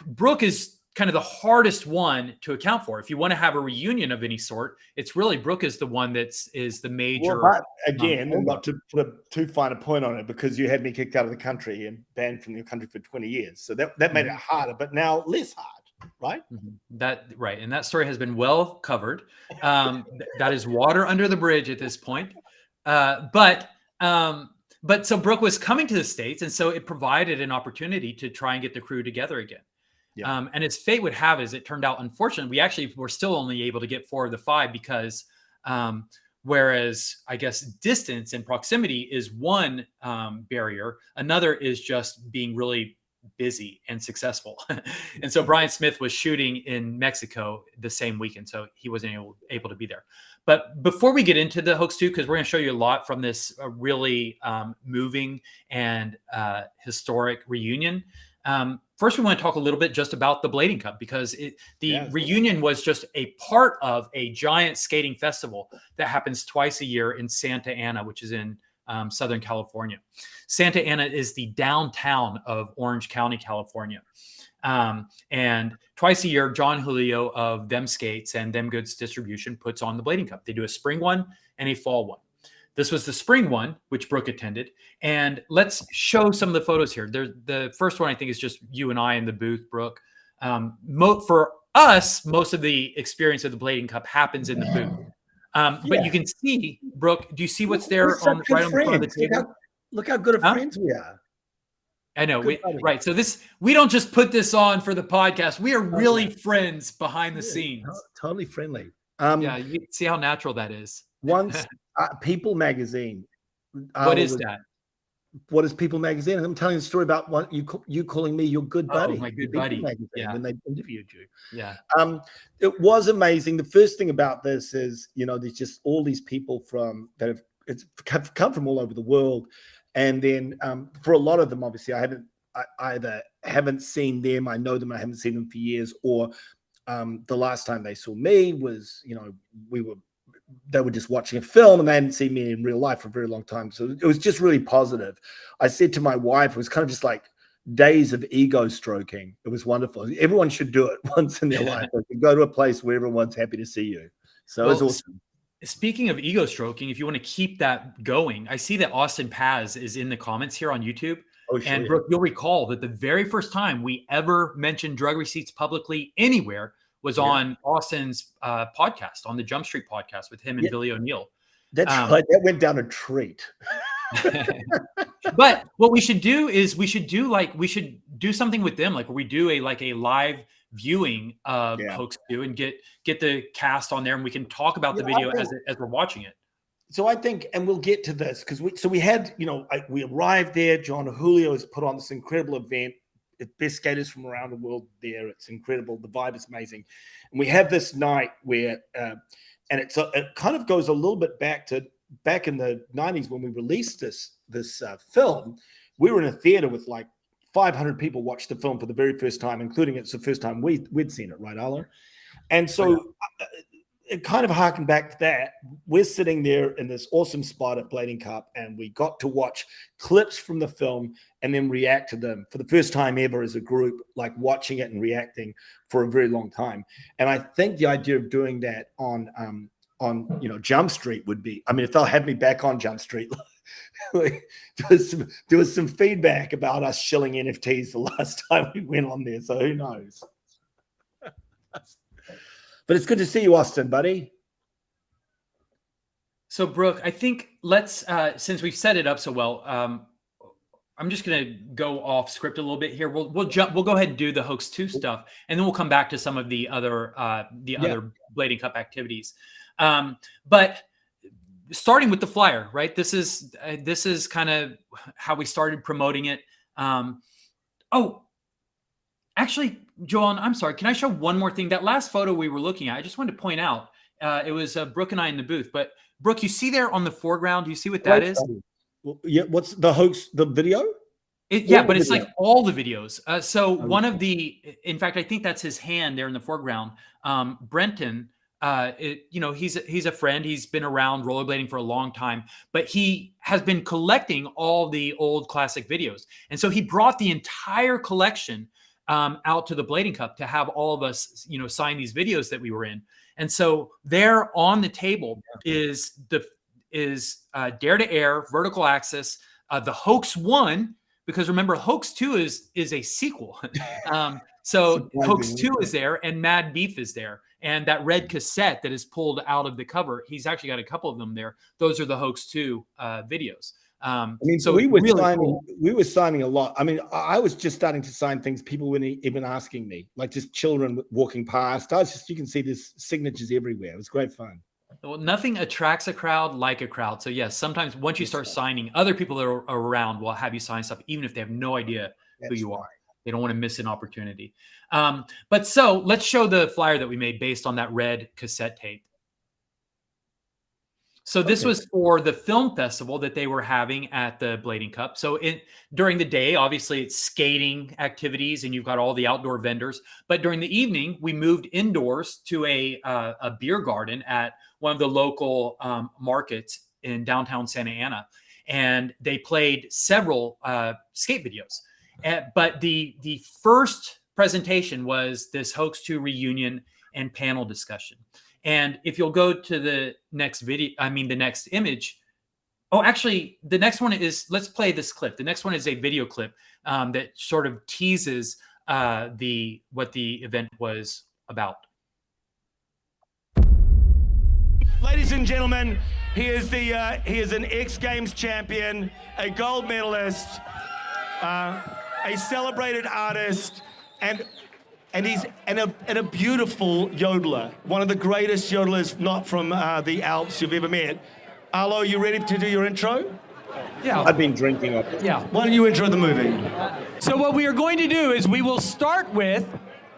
Brooke is kind of the hardest one to account for. If you want to have a reunion of any sort, it's really Brooke is the one is the major. Well, but again, not to put a too fine a point on it, because you had me kicked out of the country and banned from the country for 20 years. So that made it harder, but now less hard, right? Right. And that story has been well covered. That is water under the bridge at this point. But so Brooke was coming to the States, and so it provided an opportunity to try and get the crew together again. Yeah. And as fate would have it turned out, unfortunately, we actually were still only able to get 4 of the 5 because whereas I guess distance and proximity is one barrier, another is just being really busy and successful. And so Brian Smith was shooting in Mexico the same weekend, so he wasn't able to be there. But before we get into the Hoax 2, because we're going to show you a lot from this really moving and historic reunion, first, we want to talk a little bit just about the Blading Cup, because the reunion was just a part of a giant skating festival that happens twice a year in Santa Ana, which is in Southern California. Santa Ana is the downtown of Orange County, California. And twice a year, John Julio of Them Skates and Them Goods Distribution puts on the Blading Cup. They do a spring one and a fall one. This was the spring one, which Brooke attended. And let's show some of the photos here. The first one, I think, is just you and I in the booth, Brooke. For us, most of the experience of the Blading Cup happens in the booth. But you can see, Brooke, do you see what's there right on the front of the table? Look how good of friends we are. I know. Right. So we don't just put this on for the podcast. We are really friends behind the scenes. Totally friendly. You see how natural that is. Once People Magazine. What is that? What is People Magazine? And I'm telling you a story about what you calling me your good buddy. Oh, my good buddy. When they interviewed you. Yeah. It was amazing. The first thing about this is, there's just all these people that have come from all over the world. And then for a lot of them, obviously, I either haven't seen them, I know them, I haven't seen them for years, or the last time they saw me was, they were just watching a film and they hadn't seen me in real life for a very long time. So it was just really positive. I said to my wife, it was kind of just like days of ego stroking. It was wonderful. Everyone should do it once in their life. Like, go to a place where everyone's happy to see you. So it was awesome. Speaking of ego stroking, if you want to keep that going, I see that Austin Paz is in the comments here on YouTube. Oh, sure, and Brooke, you'll recall that the very first time we ever mentioned drug receipts publicly anywhere was on Austin's podcast, on the Jump Street podcast with him and Billy O'Neill. That's right. That went down a treat. But what we should do is we should do something with them, like where we do a live viewing of Hoax 2 and get the cast on there, and we can talk about the video as we're watching it. So I think, and we'll get to this, because we had, we arrived there. John Julio has put on this incredible event. It's best skaters from around the world there. It's incredible. The vibe is amazing. And we have this night where, and it kind of goes a little bit back to back in the 90s when we released this film, we were in a theater with like 500 people watched the film for the very first time, including it's the first time we'd seen it, right, Arlo? And so it kind of harkened back to that. We're sitting there in this awesome spot at Blading Cup, and we got to watch clips from the film and then react to them for the first time ever as a group, like watching it and reacting for a very long time. And I think the idea of doing that on Jump Street would be, I mean, if they'll have me back on Jump Street, there was some feedback about us shilling NFTs the last time we went on there, so who knows? But it's good to see you, Austin, buddy. So, Brooke, I think let's, since we've set it up so well, I'm just going to go off script a little bit here. We'll go ahead and do the Hoax 2 stuff, and then we'll come back to some of the other other Blading Cup activities. But starting with the flyer, right? This is kind of how we started promoting it. Actually, Joel, I'm sorry. Can I show one more thing? That last photo we were looking at, I just wanted to point out, it was Brooke and I in the booth. But Brooke, you see there on the foreground, do you see what that is? Well, yeah. What's the hoax? The video? But it's like all the videos. One of the, in fact, I think that's his hand there in the foreground. Brenton, he's a friend. He's been around rollerblading for a long time, but he has been collecting all the old classic videos. And so he brought the entire collection out to the Blading Cup to have all of us, sign these videos that we were in. And so there on the table is Dare to Air, Vertical Axis, the Hoax 1, because remember, Hoax 2 is a sequel. So Hoax 2 is there, and Mad Beef is there. And that red cassette that is pulled out of the cover, he's actually got a couple of them there. Those are the Hoax 2 videos. So we were signing a lot. I mean, I was just starting to sign things. People weren't even asking me, like just children walking past. You can see there's signatures everywhere. It was great fun. Well, nothing attracts a crowd like a crowd. So yes, sometimes once you start signing, other people that are around will have you sign stuff, even if they have no idea who you are. They don't want to miss an opportunity. But so let's show the flyer that we made based on that red cassette tape. So this was for the film festival that they were having at the Blading Cup. So during the day, obviously it's skating activities and you've got all the outdoor vendors. But during the evening, we moved indoors to a beer garden at one of the local markets in downtown Santa Ana. And they played several skate videos. But the first presentation was this Hoax 2 reunion and panel discussion. And if you'll go to the next video, the next image. Oh, actually, the next one is, let's play this clip. The next one is a video clip that sort of teases what the event was about. Ladies and gentlemen, he is an X Games champion, a gold medalist, a celebrated artist, and he's a beautiful yodeler, one of the greatest yodelers, not from the Alps you've ever met. Arlo, you ready to do your intro? Yeah. I've been drinking up. Yeah. Why don't you intro the movie? So what we are going to do is we will start with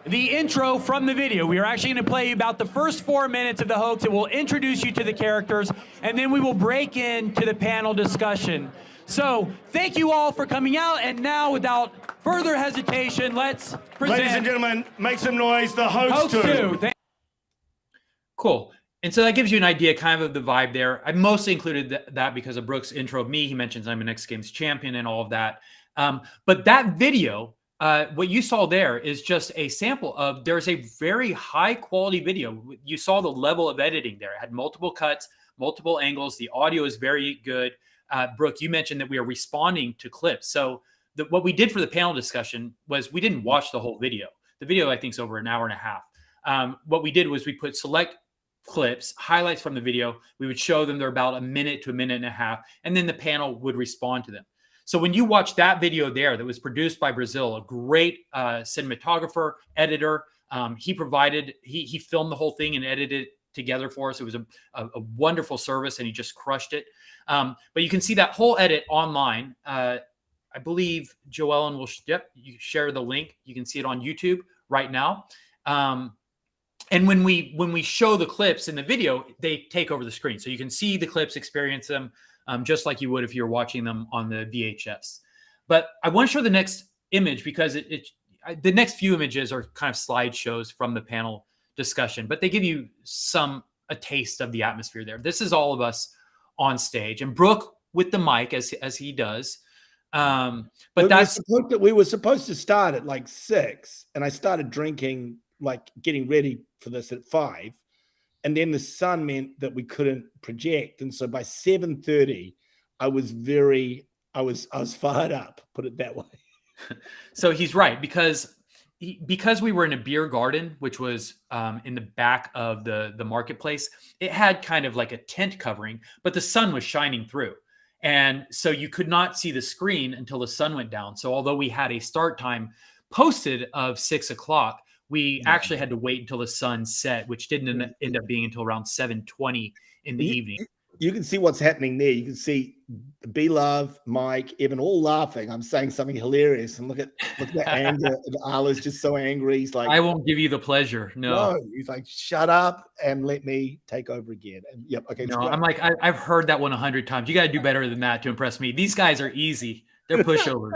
the intro from the video. We are actually going to play about the first 4 minutes of the hoax. It will introduce you to the characters, and then we will break into the panel discussion. So thank you all for coming out, and now without further hesitation, let's present. Ladies and gentlemen, make some noise, the Hoax 2. Cool. And so that gives you an idea kind of the vibe there. I mostly included that because of Brooke's intro of me. He mentions I'm an X Games champion and all of that. But that video, what you saw there is just a sample of, there's a very high quality video. You saw the level of editing there. It had multiple cuts, multiple angles. The audio is very good. Brooke, you mentioned that we are responding to clips. So what we did for the panel discussion was we didn't watch the whole video. The video, I think, is over an hour and a half. What we did was we put select clips, highlights from the video. We would show them. They're about a minute to a minute and a half. And then the panel would respond to them. So when you watch that video there that was produced by Brazil, a great cinematographer, editor, he filmed the whole thing and edited it together for us. It was a wonderful service, and he just crushed it. But you can see that whole edit online. I believe Joellen will you share the link. You can see it on YouTube right now. And when we show the clips in the video, they take over the screen. So you can see the clips, experience them just like you would if you're watching them on the VHS. But I want to show the next image because the next few images are kind of slideshows from the panel discussion, but they give you a taste of the atmosphere there. This is all of us on stage, and Brooke with the mic as he does. But we were supposed to start at like 6, and I started drinking, like getting ready for this at 5, and then the sun meant that we couldn't project, and so by 7:30, I was fired up. Put it that way. So he's right because we were in a beer garden, which was in the back of the marketplace. It had kind of like a tent covering, but the sun was shining through. And so you could not see the screen until the sun went down. So although we had a start time posted of 6 o'clock, we actually had to wait until the sun set, which didn't end up being until around 7:20 in the evening. You can see what's happening there. You can see B-Love, Mike, Evan all laughing. I'm saying something hilarious. And look at the anger. Arlo's just so angry. He's like, I won't give you the pleasure. No. He's like, shut up and let me take over again. And yep. Okay. No, I'm like, I've heard that one 100 times. You got to do better than that to impress me. These guys are easy. They're pushovers.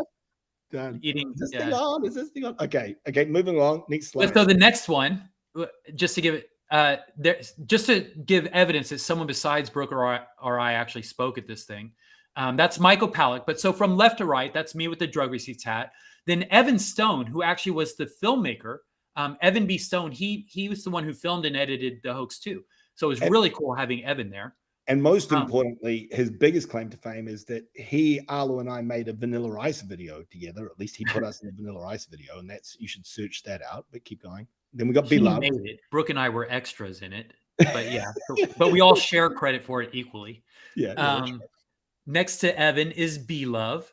Done. Eating. Is this thing on? Is this thing on? Okay. Moving on. Next slide. So the next one, just to give it, just to give evidence that someone besides Brooke or I actually spoke at this thing. That's Michael Palak. But so from left to right, that's me with the drug receipts hat. Then Evan Stone, who actually was the filmmaker, Evan B. Stone, he was the one who filmed and edited The Hoax too. So it was really cool having Evan there. And most importantly, his biggest claim to fame is that Arlo and I made a Vanilla Ice video together. At least he put us in a Vanilla Ice video, and you should search that out. But keep going. Then we got B-Love. Brooke and I were extras in it, but yeah, but we all share credit for it equally. Yeah. Next to Evan is B-Love,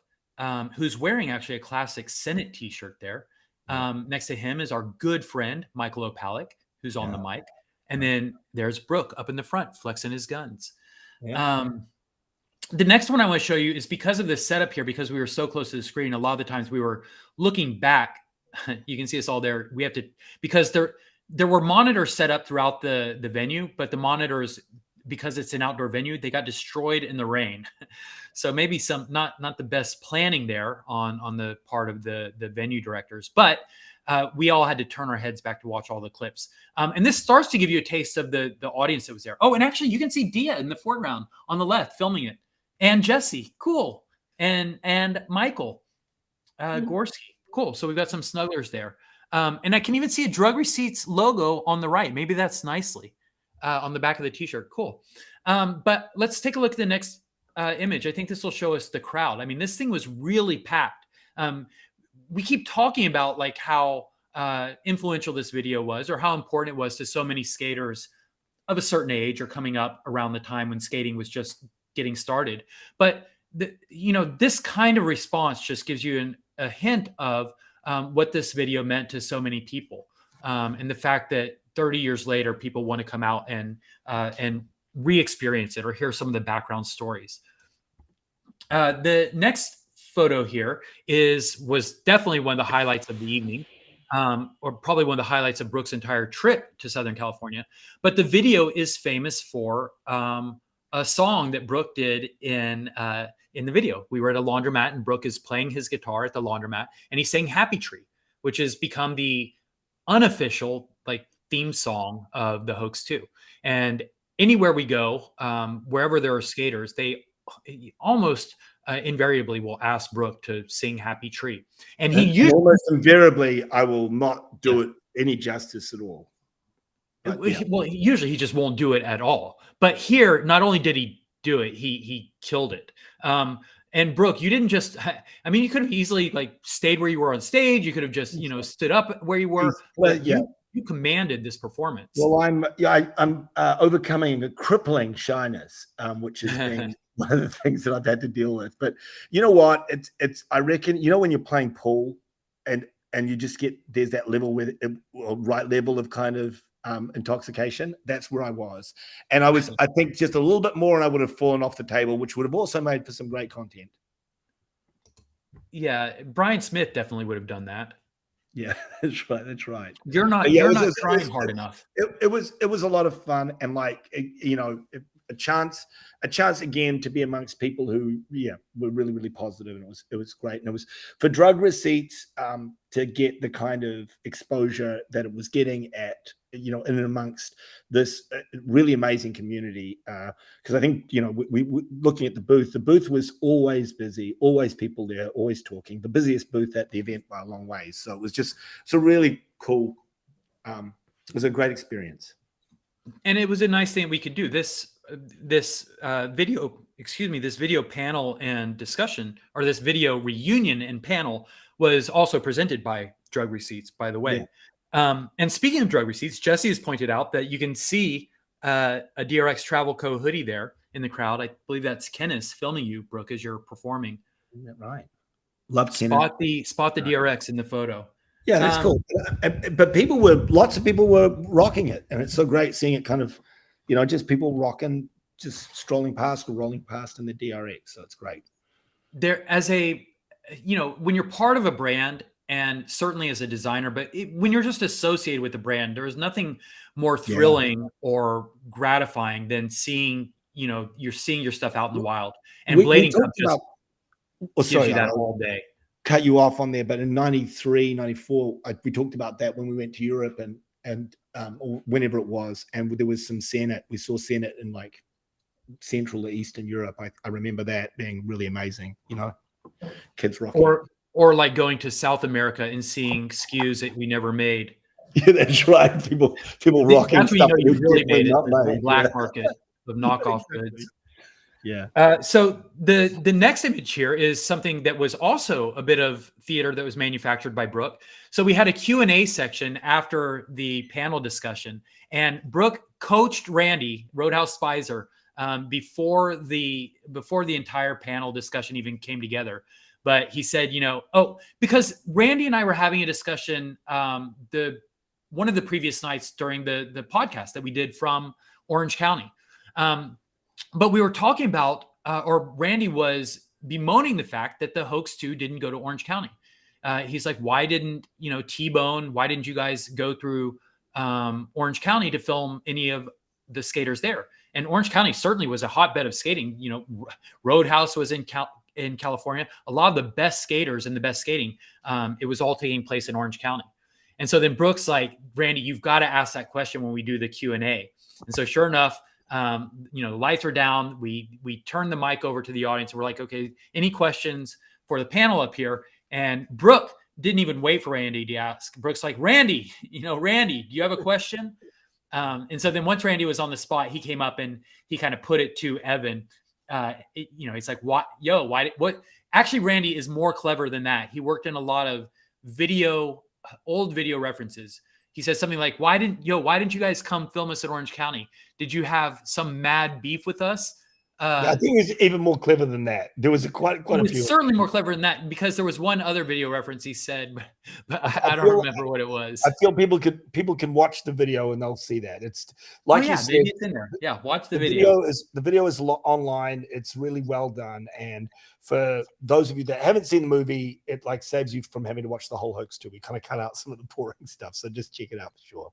who's wearing actually a classic Senate T-shirt there. Next to him is our good friend Michael O'Palak, who's on the mic, and then there's Brooke up in the front flexing his guns. Yeah. The next one I want to show you is because of the setup here, because we were so close to the screen. A lot of the times we were looking back. You can see us all there. We have to, because there were monitors set up throughout the venue, but the monitors, because it's an outdoor venue, they got destroyed in the rain. So maybe not the best planning there on the part of the venue directors, but we all had to turn our heads back to watch all the clips. And this starts to give you a taste of the audience that was there. Oh, and actually you can see Dia in the foreground on the left filming it, and Jesse, cool, and Michael Gorski. Cool. So we've got some snugglers there. And I can even see a Drug Receipts logo on the right. Maybe that's nicely on the back of the T-shirt. Cool. But let's take a look at the next image. I think this will show us the crowd. I mean, this thing was really packed. We keep talking about like how influential this video was, or how important it was to so many skaters of a certain age or coming up around the time when skating was just getting started. But this kind of response just gives you a hint of what this video meant to so many people, and the fact that 30 years later, people want to come out and re-experience it or hear some of the background stories. The next photo here was definitely one of the highlights of the evening, or probably one of the highlights of Brooke's entire trip to Southern California. But the video is famous for a song that Brooke did in the video. We were at a laundromat and Brooke is playing his guitar at the laundromat and he's saying Happy Tree, which has become the unofficial like theme song of The Hoax 2. And anywhere we go, wherever there are skaters, they almost invariably will ask Brooke to sing Happy Tree. And he almost invariably, I will not do it any justice at all. Well, usually he just won't do it at all. But here, not only did he do it, he killed it. And Brooke, you didn't just, I mean, you could have easily like stayed where you were on stage. You could have just, stood up where you were. You commanded this performance. Well, I'm overcoming a crippling shyness, which has been one of the things that I've had to deal with. But you know what? It's I reckon, when you're playing pool and you just there's that level where right level of kind of intoxication. That's where I was. And I think just a little bit more and I would have fallen off the table, which would have also made for some great content. Yeah. Brian Smith definitely would have done that. Yeah, that's right. That's right. You're not Yeah, you're not trying hard enough. It was a lot of fun, and like you know, a chance again to be amongst people who were really positive, and it was great. And it was for drug receipts to get the kind of exposure that it was getting at, you know, in and amongst this really amazing community. Because I think, you know, we looking at the booth was always busy, always people there, always talking. The busiest booth at the event by a long way. So it was just a really cool. It was a great experience, And it was a nice thing we could do. This video panel and discussion, or this video reunion and panel, was also presented by Drug Receipts, by the way. And speaking of Drug Receipts, Jesse has pointed out that you can see a DRX Travel Co. hoodie there in the crowd. I believe that's Kenneth filming you, Brooke, as you're performing. isn't that right? Love Spot the DRX in the photo. Yeah, that's cool. But lots of people were rocking it, and it's so great seeing it kind of, you know, just people rocking, just strolling past or rolling past in the DRX. So it's great. There, as a, you know, when you're part of a brand, and certainly as a designer, but when you're just associated with the brand, there is nothing more thrilling or gratifying than seeing, you know, you're seeing your stuff out in the wild. And Blading Cup just gives you that all day. Cut you off on there, but in 93, 94, we talked about that when we went to Europe and or whenever it was, and there was some Senate. We saw Senate in like Central or Eastern Europe. I remember that being really amazing. You know, kids rocking. Or like going to South America and seeing SKUs that we never made. Yeah, that's right. People rocking. That's stuff what you know you really made it. not The made. black market of knockoff goods. Yeah. So the next image here is something that was also a bit of theater that was manufactured by Brooke. So we had a Q&A section after the panel discussion, and Brooke coached Randy Roadhouse Spicer before the entire panel discussion even came together. But he said, you know, because Randy and I were having a discussion one of the previous nights during the podcast that we did from Orange County. But we were talking about, or Randy was bemoaning the fact that the Hoax 2 didn't go to Orange County. He's like, why didn't, you know, T-Bone, why didn't you guys go through Orange County to film any of the skaters there? And Orange County certainly was a hotbed of skating. You know, Roadhouse was in California. A lot of the best skaters and the best skating, it was all taking place in Orange County. And so then Brooke's like, Randy, you've got to ask that question when we do the Q&A. And so sure enough, you know, the lights are down. We turn the mic over to the audience, and we're like, okay, any questions for the panel up here? And Brooke didn't even wait for Randy to ask. Brooke's like, Randy, do you have a question? And so then once Randy was on the spot, he came up and he kind of put it to Evan. You know, he's like, what? Actually, Randy is more clever than that. He worked in a lot of old video references. He says something like, why didn't you guys come film us at Orange County? Did you have some mad beef with us? I think it was even more clever than that. There was quite a few. Certainly more clever than that, because there was one other video reference he said, but I don't remember what it was. I feel people can watch the video and they'll see that. It's like you said, it's in there. Yeah, watch the video. The video is online. It's really well done, and for those of you that haven't seen the movie, it like saves you from having to watch the whole Hoax 2. We kind of cut out some of the boring stuff, so just check it out for sure.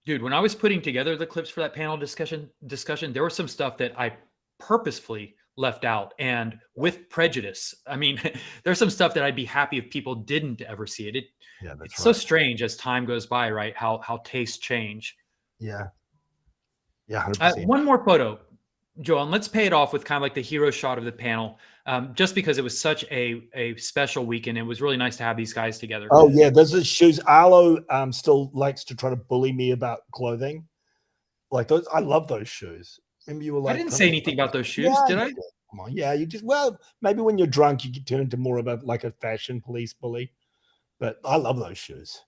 Dude, when I was putting together the clips for that panel discussion, there was some stuff that I purposefully left out, and with prejudice. I mean, there's some stuff that I'd be happy if people didn't ever see it. It's so strange as time goes by, right? How tastes change. Yeah. 100%. One more photo, Joel, and let's pay it off with kind of like the hero shot of the panel, just because it was such a special weekend. It was really nice to have these guys together. Oh yeah, those are shoes. Arlo still likes to try to bully me about clothing. Like those, I love those shoes. Remember you were like, I didn't say anything about those shoes, did I? Come on, yeah, you just maybe when you're drunk you turn into more of a fashion police bully. But I love those shoes.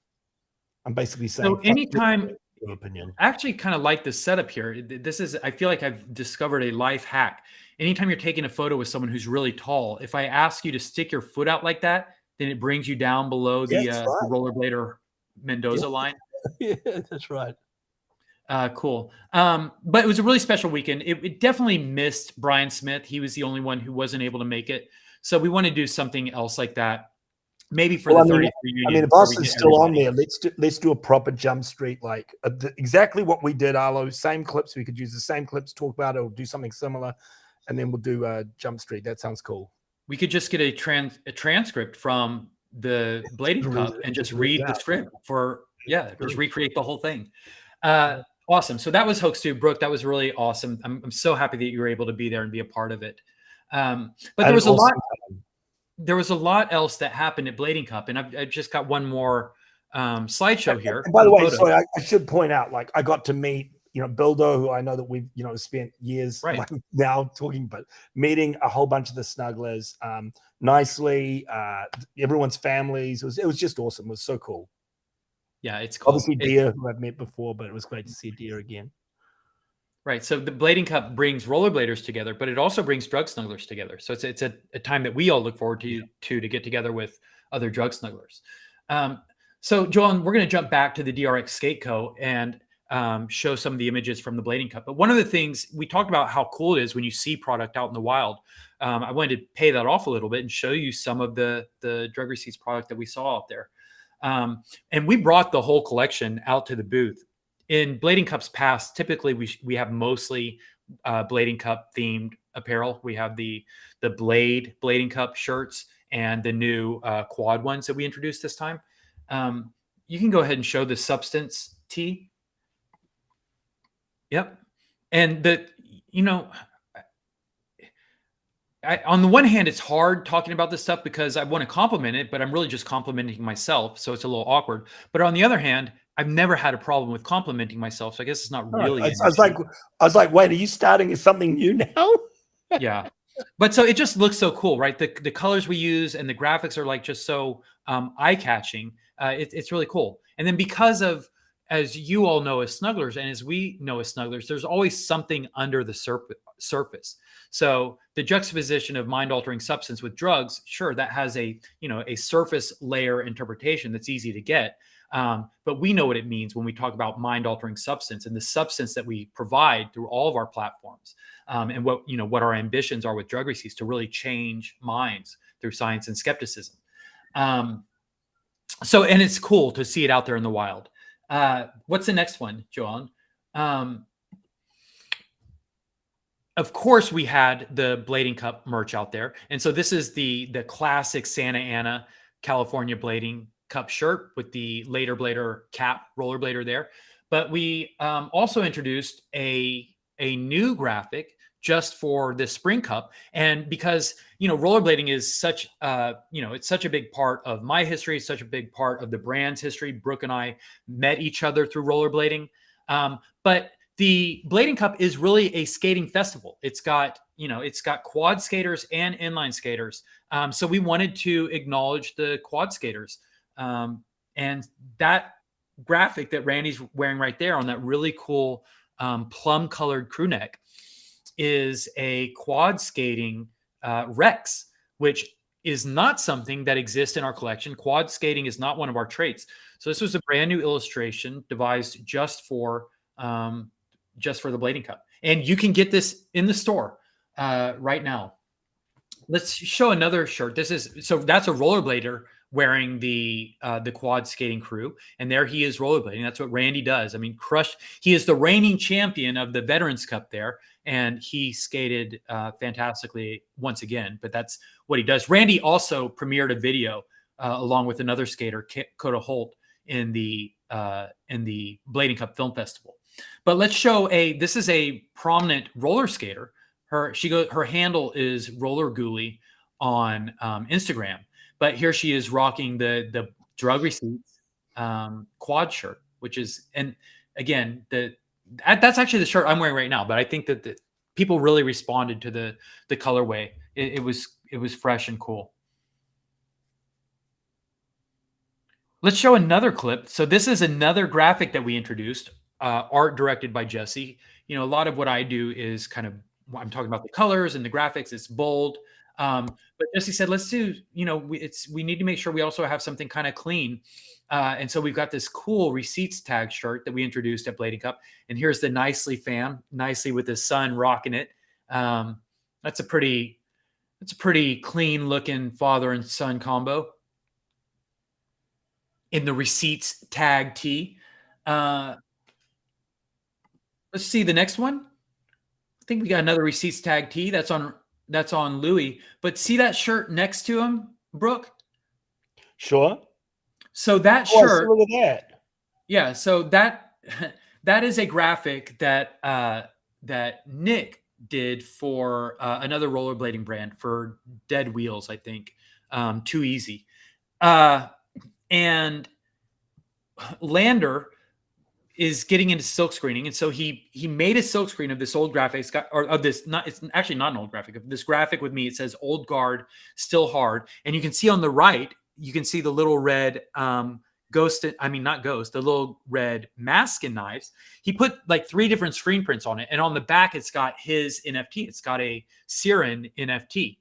I'm basically saying. So anytime, your opinion. I actually kind of like the setup here. I feel like I've discovered a life hack. Anytime you're taking a photo with someone who's really tall, if I ask you to stick your foot out like that, then it brings you down below the rollerblade or Mendoza line. Yeah, that's right. Cool. But it was a really special weekend. It definitely missed Brian Smith. He was the only one who wasn't able to make it. So we want to do something else like that maybe for Well, the I mean, 30th reunion. I mean, the where boss we is get still on everybody. there. Let's do a proper Jump Street, like exactly what we did, Arlo. Same clips. We could use the same clips, talk about it, or do something similar, and then we'll do Jump Street. That sounds cool. We could just get a transcript from the Blading Cup and just read the script just recreate the whole thing. Awesome. So that was Hoax 2. Brooke, that was really awesome. I'm so happy that you were able to be there and be a part of it. But there was there was a lot else that happened at Blading Cup, and I've just got one more slideshow here. And by the way, sorry, I should point out, like, I got to meet, Bildo, who I know that we've, spent years now talking, but meeting a whole bunch of the snugglers nicely, everyone's families. It was just awesome. It was so cool. Yeah, it's cool. Obviously Deer, who I've met before, but it was great to see Deer again. Right. So the Blading Cup brings rollerbladers together, but it also brings drug snugglers together. So it's a time that we all look forward to get together with other drug snugglers. So Joan, we're going to jump back to the DRX Skate Co. and show some of the images from the Blading Cup. But one of the things we talked about, how cool it is when you see product out in the wild. I wanted to pay that off a little bit and show you some of the Drug Receipts product that we saw out there. And we brought the whole collection out to the booth. In Blading Cups past, typically we have mostly Blading Cup themed apparel. We have the Blading Cup shirts and the new quad ones that we introduced this time. You can go ahead and show the Substance tee. Yep. And on the one hand, it's hard talking about this stuff because I want to compliment it, but I'm really just complimenting myself. So it's a little awkward. But on the other hand, I've never had a problem with complimenting myself. So I guess it's not really. I was like, wait, are you starting something new now? Yeah. But so it just looks so cool, right? The colors we use and the graphics are like just so eye-catching. It's really cool. And then because of, as you all know as snugglers and as we know as snugglers, there's always something under the surface. So the juxtaposition of mind-altering substance with drugs, sure, that has a surface layer interpretation that's easy to get. But we know what it means when we talk about mind-altering substance and the substance that we provide through all of our platforms, and what our ambitions are with Drug Receipts to really change minds through science and skepticism. And it's cool to see it out there in the wild. What's the next one, Joan? Of course, we had the Blading Cup merch out there, and so this is the classic Santa Ana, California Blading Cup shirt with the later blader cap rollerblader there. But we also introduced a new graphic just for the Spring Cup, and because rollerblading is such it's such a big part of my history, such a big part of the brand's history. Brooke and I met each other through rollerblading, but the Blading Cup is really a skating festival. It's got quad skaters and inline skaters. So we wanted to acknowledge the quad skaters. And that graphic that Randy's wearing right there on that really cool plum colored crew neck is a quad skating Rex, which is not something that exists in our collection. Quad skating is not one of our traits. So this was a brand new illustration devised just for the Blading Cup. And you can get this in the store right now. Let's show another shirt. That's a rollerblader wearing the quad skating crew, and there he is rollerblading. That's what Randy does. I mean, he is the reigning champion of the Veterans Cup there, and he skated fantastically once again. But that's what he does. Randy also premiered a video along with another skater, Coda Holt, in the Blading Cup Film Festival. But let's show this is a prominent roller skater. Her handle is Roller Ghoulie on Instagram. But here she is rocking the Drug Receipts quad shirt, which is, and again, that's actually the shirt I'm wearing right now. But I think that the people really responded to the colorway. It was fresh and cool. Let's show another clip. So this is another graphic that we introduced, art directed by Jesse. A lot of what I do is I'm talking about the colors and the graphics. It's bold. But Jesse said, let's do, we need to make sure we also have something kind of clean. And so we've got this cool receipts tag shirt that we introduced at Blading Cup. And here's the Nicely fam, Nicely with his son rocking it. That's a pretty clean looking father and son combo. in the receipts tag tee. Let's see the next one. I think we got another receipts tag tee that's on Louis. But see that shirt next to him, Brooke? Sure. So that Oh, shirt, look at that. yeah. So that is a graphic that that Nick did for another rollerblading brand for Dead Wheels, I think. Too Easy. And Lander is getting into silk screening, and so he made a silk screen of this old graphic. It's actually not an old graphic, of this graphic with me. It says "Old Guard, Still Hard," and you can see on the right, you can see the little red the little red mask and knives. He put like 3 different screen prints on it, and on the back it's got his NFT. It's got a Siren NFT.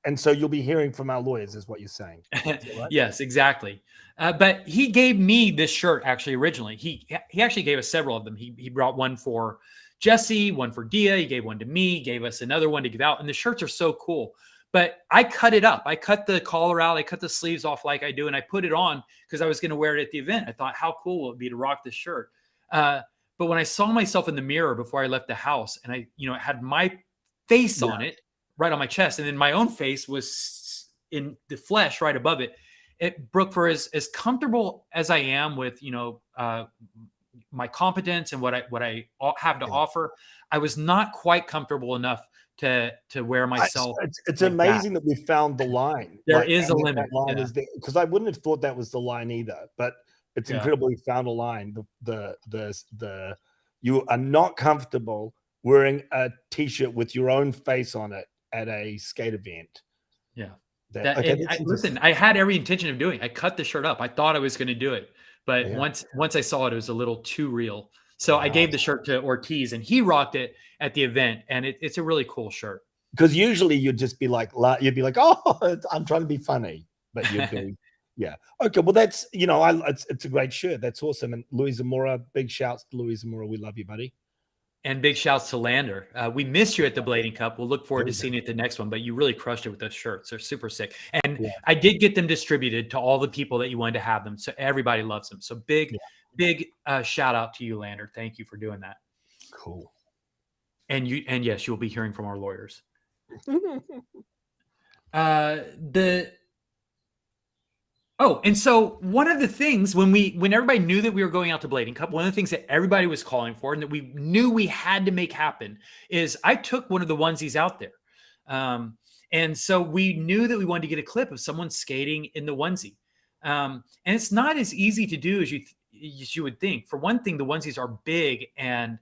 And so you'll be hearing from our lawyers, is what you're saying. Right? Yes, exactly. But he gave me this shirt actually originally. He actually gave us several of them. He brought one for Jesse, one for Dia. He gave one to me, gave us another one to give out. And the shirts are so cool. But I cut it up. I cut the collar out. I cut the sleeves off like I do. And I put it on because I was going to wear it at the event. I thought, how cool will it be to rock this shirt? But when I saw myself in the mirror before I left the house, and I had my face on it, right on my chest, and then my own face was in the flesh right above it. Brooke, for as comfortable as I am with my competence and what I have to offer, I was not quite comfortable enough to wear myself. It's amazing that we found the line. There is a limit, because I wouldn't have thought that was the line either. But it's incredible we found a line. The you are not comfortable wearing a t-shirt with your own face on it at a skate event. Yeah. Listen, I had every intention of doing it. I cut the shirt up. I thought I was going to do it. But once I saw it was a little too real. So I gave the shirt to Ortiz, and he rocked it at the event. And it's a really cool shirt. Because usually you'd just be like, oh, I'm trying to be funny. But you'd be, yeah. Okay, well, that's, it's a great shirt. That's awesome. And Luis Zamora, big shouts to Luis Zamora. We love you, buddy. And big shouts to Lander. We missed you at the Blading Cup. We'll look forward to seeing you at the next one, but you really crushed it with those shirts. They're super sick. And I did get them distributed to all the people that you wanted to have them. So everybody loves them. So big shout out to you, Lander. Thank you for doing that. Cool. And yes, you'll be hearing from our lawyers. And so one of the things when everybody knew that we were going out to Blading Cup, one of the things that everybody was calling for and that we knew we had to make happen is I took one of the onesies out there. And so we knew that we wanted to get a clip of someone skating in the onesie. And it's not as easy to do as you would think. For one thing, the onesies are big and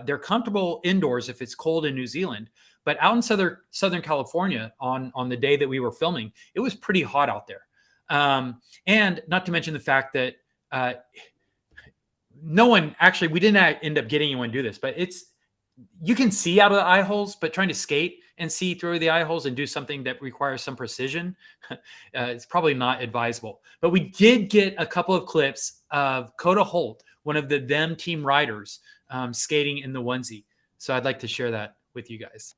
they're comfortable indoors if it's cold in New Zealand. But out in Southern California on the day that we were filming, it was pretty hot out there. And not to mention the fact that we didn't end up getting anyone to do this, but you can see out of the eye holes, but trying to skate and see through the eye holes and do something that requires some precision, it's probably not advisable. But we did get a couple of clips of Coda Holt, one of the Them team riders, skating in the onesie. So I'd like to share that with you guys.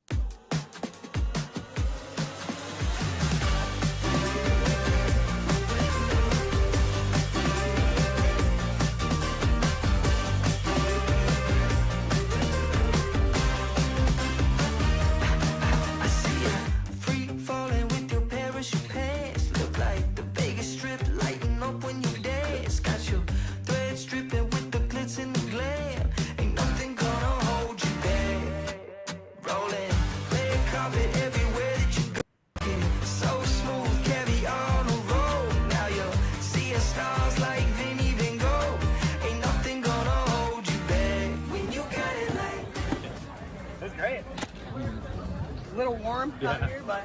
A little warm out here, but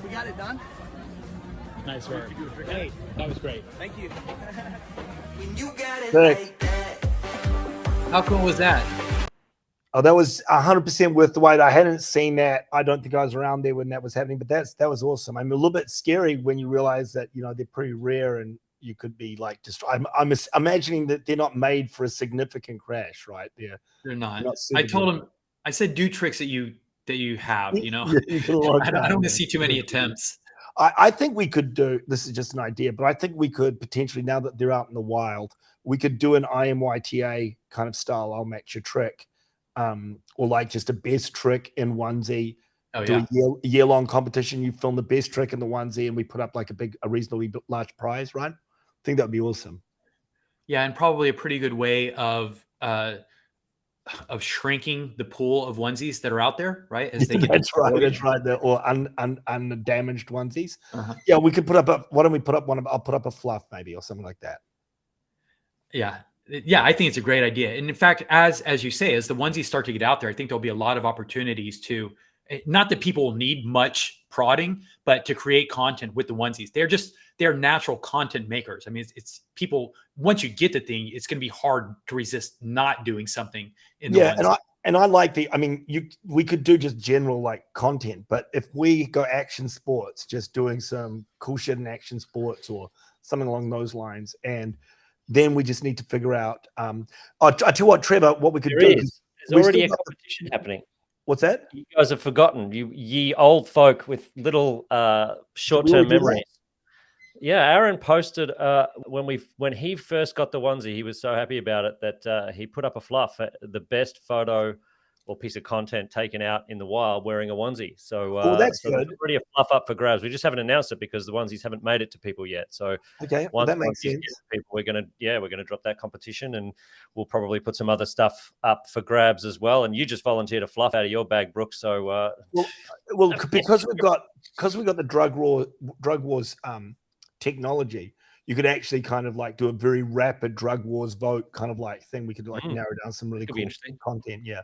we got it done. Nice work. Hey, that was great. Thank you. When you got it like that. How cool was that? Oh, that was 100% worth the wait. I hadn't seen that. I don't think I was around there when that was happening, but that was awesome. I'm a little bit scary when you realize that they're pretty rare and you could be like I'm imagining that they're not made for a significant crash, right? They're not. I told him. I said, do tricks that you have. You I don't want to see too many attempts. I think we could do, this is just an idea, but I think we could potentially, now that they're out in the wild, we could do an IMYTA kind of style, I'll match your trick, or like just a best trick in onesie. Do a year-long competition. You film the best trick in the onesie, and we put up like a reasonably large prize, right? I think that would be awesome. Yeah, and probably a pretty good way of shrinking the pool of onesies that are out there, right? As they get That's right. Or undamaged onesies. Uh-huh. Yeah, we could put up why don't we put up one of, I'll put up a fluff maybe or something like that. Yeah. I think it's a great idea. And in fact, as you say, as the onesies start to get out there, I think there'll be a lot of opportunities to, not that people will need much prodding, but to create content with the onesies. They're natural content makers. I mean, it's people, once you get the thing, it's going to be hard to resist not doing something in the onesie. And I like we could do just general like content, but if we go action sports, just doing some cool shit in action sports or something along those lines, and then we just need to figure out. I tell you what, Trevor, what we could do. There's already a competition happening. What's that? You guys have forgotten, you ye old folk with little short-term memories. Yeah, Aaron posted when he first got the onesie, he was so happy about it that he put up a fluff, the best photo or piece of content taken out in the wild wearing a onesie. So, that's so good. there's already a fluff up for grabs. We just haven't announced it because the onesies haven't made it to people yet. So okay, once that makes sense. people, we're gonna drop that competition, and we'll probably put some other stuff up for grabs as well. And you just volunteered a fluff out of your bag, Brooke. So well, because we've got the drug wars technology, you could actually kind of like do a very rapid drug wars vote kind of like thing. We could like narrow down some really cool content. Yeah,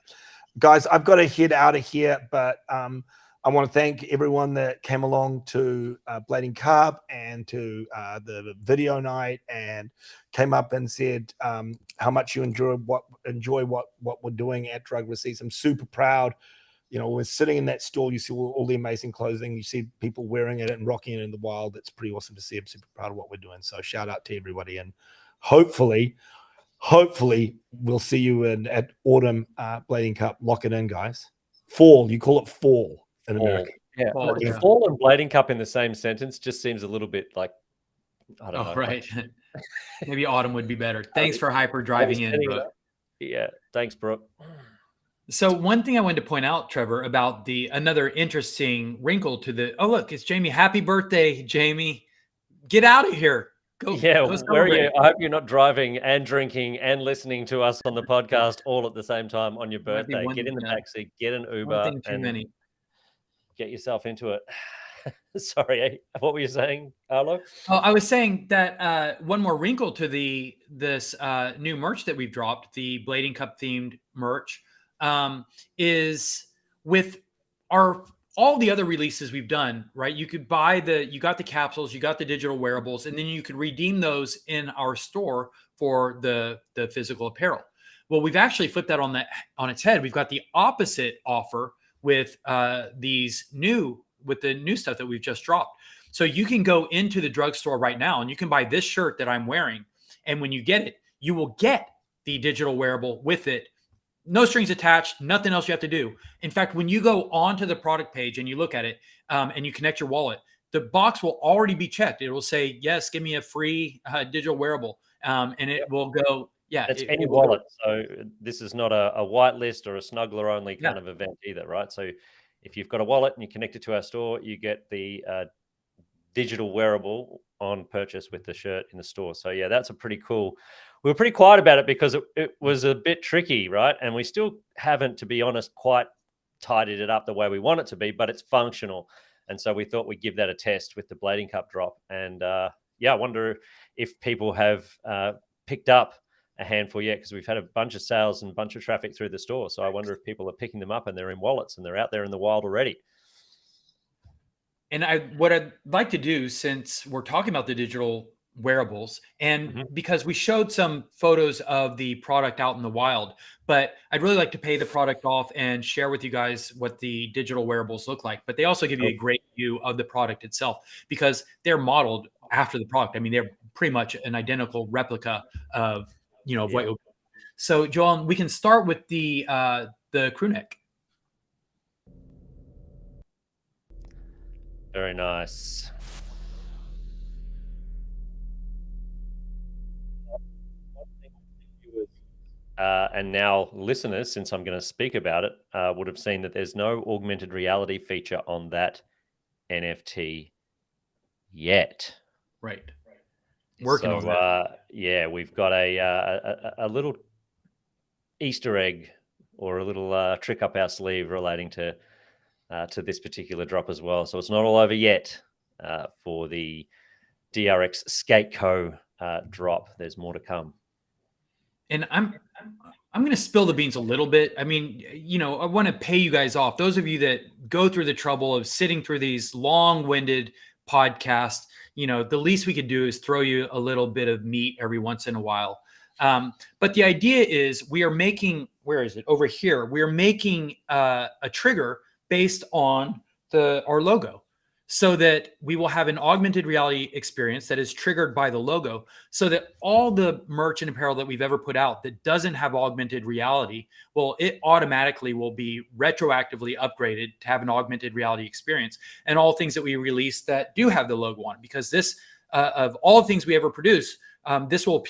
guys, I've got to head out of here, but I want to thank everyone that came along to Blading Carb and to the video night and came up and said how much you enjoy what we're doing at Drug Receipts. I'm super proud. You know, we're sitting in that stall, you see all the amazing clothing, you see people wearing it and rocking it in the wild. It's pretty awesome to see. I'm super proud of what we're doing. So shout out to everybody, and hopefully we'll see you at Autumn Blading Cup. Lock it in, guys. Fall, you call it fall in America. Yeah, Fall, fall and Blading Cup in the same sentence just seems a little bit like, I don't know. Right. Maybe autumn would be better. Thanks for hyper driving in, Brooke. Yeah, thanks, Brooke. So one thing I wanted to point out, Trevor, about another interesting wrinkle to look, it's Jamie. Happy birthday, Jamie. Get out of here. Go. Yeah, go where are you? I hope you're not driving and drinking and listening to us on the podcast all at the same time on your birthday. Get in the backseat, get an Uber, and get yourself into it. Sorry, what were you saying, Arlo? Oh, I was saying that one more wrinkle to this new merch that we've dropped, the Blading Cup themed merch. Is with all the other releases we've done, right? You could buy you got the capsules, you got the digital wearables, and then you could redeem those in our store for the physical apparel. Well, we've actually flipped that on its head. We've got the opposite offer with the new stuff that we've just dropped. So you can go into the drugstore right now and you can buy this shirt that I'm wearing. And when you get it, you will get the digital wearable with it. No strings attached, nothing else you have to do. In fact, when you go onto the product page and you look at it and you connect your wallet, the box will already be checked. It will say, yes, give me a free digital wearable. And it will go, yeah. It's any wallet. So this is not a whitelist or a snuggler only kind of event either, right? So if you've got a wallet and you connect it to our store, you get the digital wearable on purchase with the shirt in the store. So yeah, that's a pretty cool. We were pretty quiet about it because it was a bit tricky, right? And we still haven't, to be honest, quite tidied it up the way we want it to be, but it's functional. And so we thought we'd give that a test with the Blading Cup drop. And I wonder if people have picked up a handful yet, because we've had a bunch of sales and a bunch of traffic through the store. So I wonder if people are picking them up and they're in wallets and they're out there in the wild already. And what I'd like to do, since we're talking about the digital wearables, and because we showed some photos of the product out in the wild, but I'd really like to pay the product off and share with you guys what the digital wearables look like. But they also give you a great view of the product itself because they're modeled after the product. I mean, they're pretty much an identical replica of what you'll. So Joel, we can start with the crew neck. Very nice. and now listeners, since I'm going to speak about it, would have seen that there's no augmented reality feature on that NFT yet. Right. Working on that. Yeah, we've got a little Easter egg or a little trick up our sleeve relating to this particular drop as well. So it's not all over yet for the DRX Skate Co. Drop. There's more to come. And I'm going to spill the beans a little bit. I mean, I want to pay you guys off. Those of you that go through the trouble of sitting through these long-winded podcasts, the least we could do is throw you a little bit of meat every once in a while. But the idea is we are making, where is it? Over here. We're making a trigger based on our logo, so that we will have an augmented reality experience that is triggered by the logo, so that all the merch and apparel that we've ever put out that doesn't have augmented reality, well, it automatically will be retroactively upgraded to have an augmented reality experience. And all things that we release that do have the logo on it, because this, of all things we ever produce, this will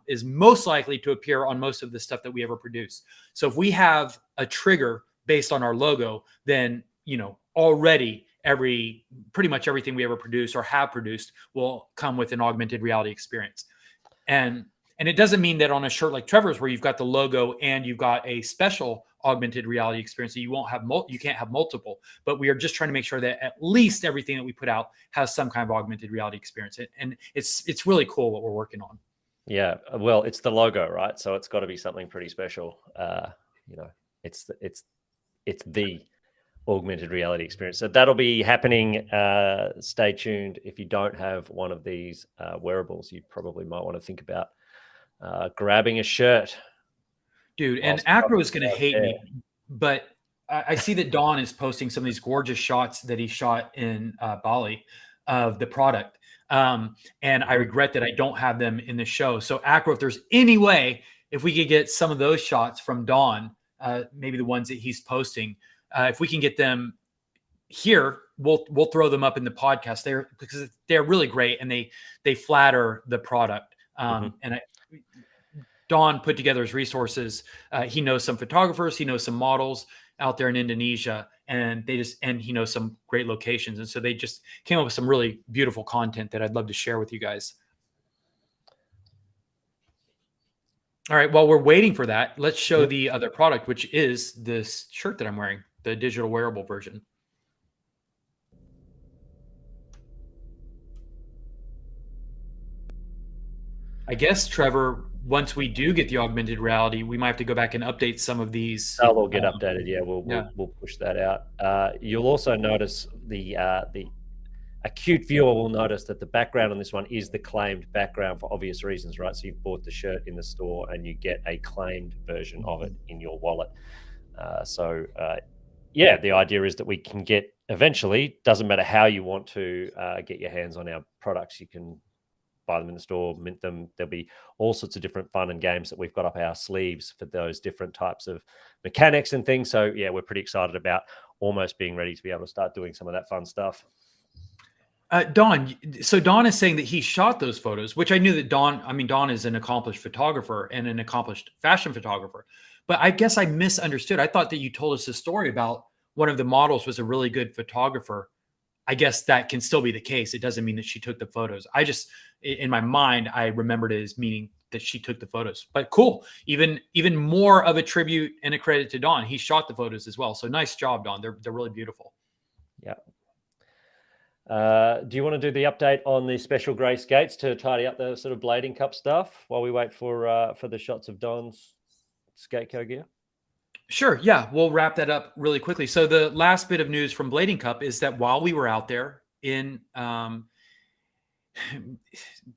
is most likely to appear on most of the stuff that we ever produce. So if we have a trigger based on our logo, then, already pretty much everything we ever produce or have produced will come with an augmented reality experience. And it doesn't mean that on a shirt like Trevor's, where you've got the logo and you've got a special augmented reality experience, that you can't have multiple, but we are just trying to make sure that at least everything that we put out has some kind of augmented reality experience. And it's really cool what we're working on. Yeah. Well, it's the logo, right? So it's got to be something pretty special. It's the augmented reality experience. So that'll be happening. Stay tuned. If you don't have one of these wearables, you probably might want to think about grabbing a shirt. Dude, and Acro is going to hate me, but I see that Don is posting some of these gorgeous shots that he shot in Bali of the product. And I regret that I don't have them in the show. So Acro, if there's any way, if we could get some of those shots from Don, maybe the ones that he's posting, if we can get them here, we'll throw them up in the podcast there, because they're really great and they flatter the product. And Don put together his resources. He knows some photographers, he knows some models out there in Indonesia, and he knows some great locations. And so they just came up with some really beautiful content that I'd love to share with you guys. All right, while we're waiting for that, let's show the other product, which is this shirt that I'm wearing, the digital wearable version. I guess, Trevor, once we do get the augmented reality, we might have to go back and update some of these. They'll all get updated. Yeah, we'll push that out. You'll also notice the acute viewer will notice that the background on this one is the claimed background for obvious reasons, right? So you've bought the shirt in the store and you get a claimed version of it in your wallet. Yeah, the idea is that we can get eventually, doesn't matter how you want to get your hands on our products, you can buy them in the store, mint them. There'll be all sorts of different fun and games that we've got up our sleeves for those different types of mechanics and things. So yeah, we're pretty excited about almost being ready to be able to start doing some of that fun stuff. Don, so Don is saying that he shot those photos, which I knew that Don is an accomplished photographer and an accomplished fashion photographer, but I guess I misunderstood. I thought that you told us a story about one of the models was a really good photographer. I guess that can still be the case. It doesn't mean that she took the photos. I just, in my mind, I remembered it as meaning that she took the photos. But cool, even more of a tribute and a credit to Don. He shot the photos as well. So nice job, Don. They're really beautiful. Yeah. Do you want to do the update on the special grey skates to tidy up the sort of Blading Cup stuff while we wait for the shots of Don's Skate Co gear? Sure. Yeah, we'll wrap that up really quickly. So the last bit of news from Blading Cup is that while we were out there in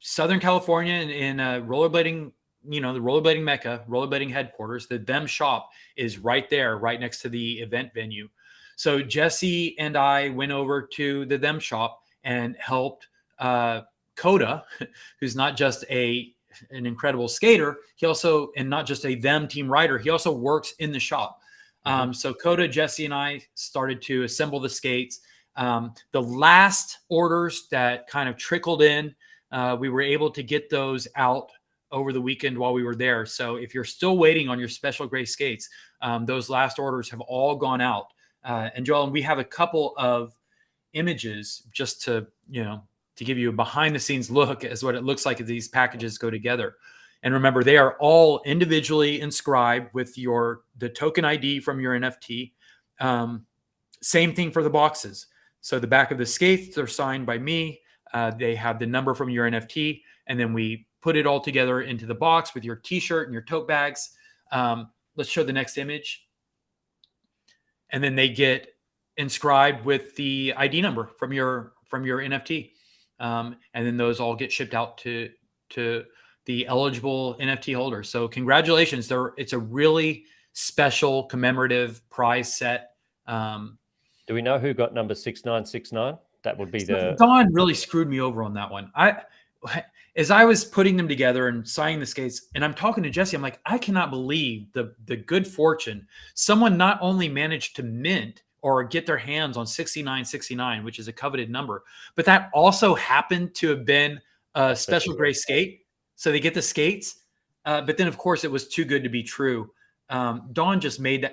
Southern California in rollerblading, the rollerblading mecca, rollerblading headquarters, the Them Shop is right there, right next to the event venue. So Jesse and I went over to the Them Shop and helped Coda, who's not just an incredible skater, he also, and not just a Them team rider, he also works in the shop. So Coda, Jesse, and I started to assemble the skates. The last orders that kind of trickled in, we were able to get those out over the weekend while we were there. So if you're still waiting on your special gray skates, those last orders have all gone out. And Joel, we have a couple of images just to give you a behind the scenes look as what it looks like as these packages go together. And remember, they are all individually inscribed with the token ID from your NFT. Same thing for the boxes. So the back of the skates are signed by me. They have the number from your NFT, and then we put it all together into the box with your t-shirt and your tote bags. Let's show the next image. And then they get inscribed with the ID number from your NFT. And then those all get shipped out to the eligible NFT holders. So congratulations. It's a really special commemorative prize set. Do we know who got number 6969? That would be Don really screwed me over on that one. As I was putting them together and signing the skates, and I'm talking to Jesse, I'm like, I cannot believe the good fortune. Someone not only managed to mint or get their hands on 6969, which is a coveted number, but that also happened to have been a special gray skate. So they get the skates. But then, of course, it was too good to be true. Don just made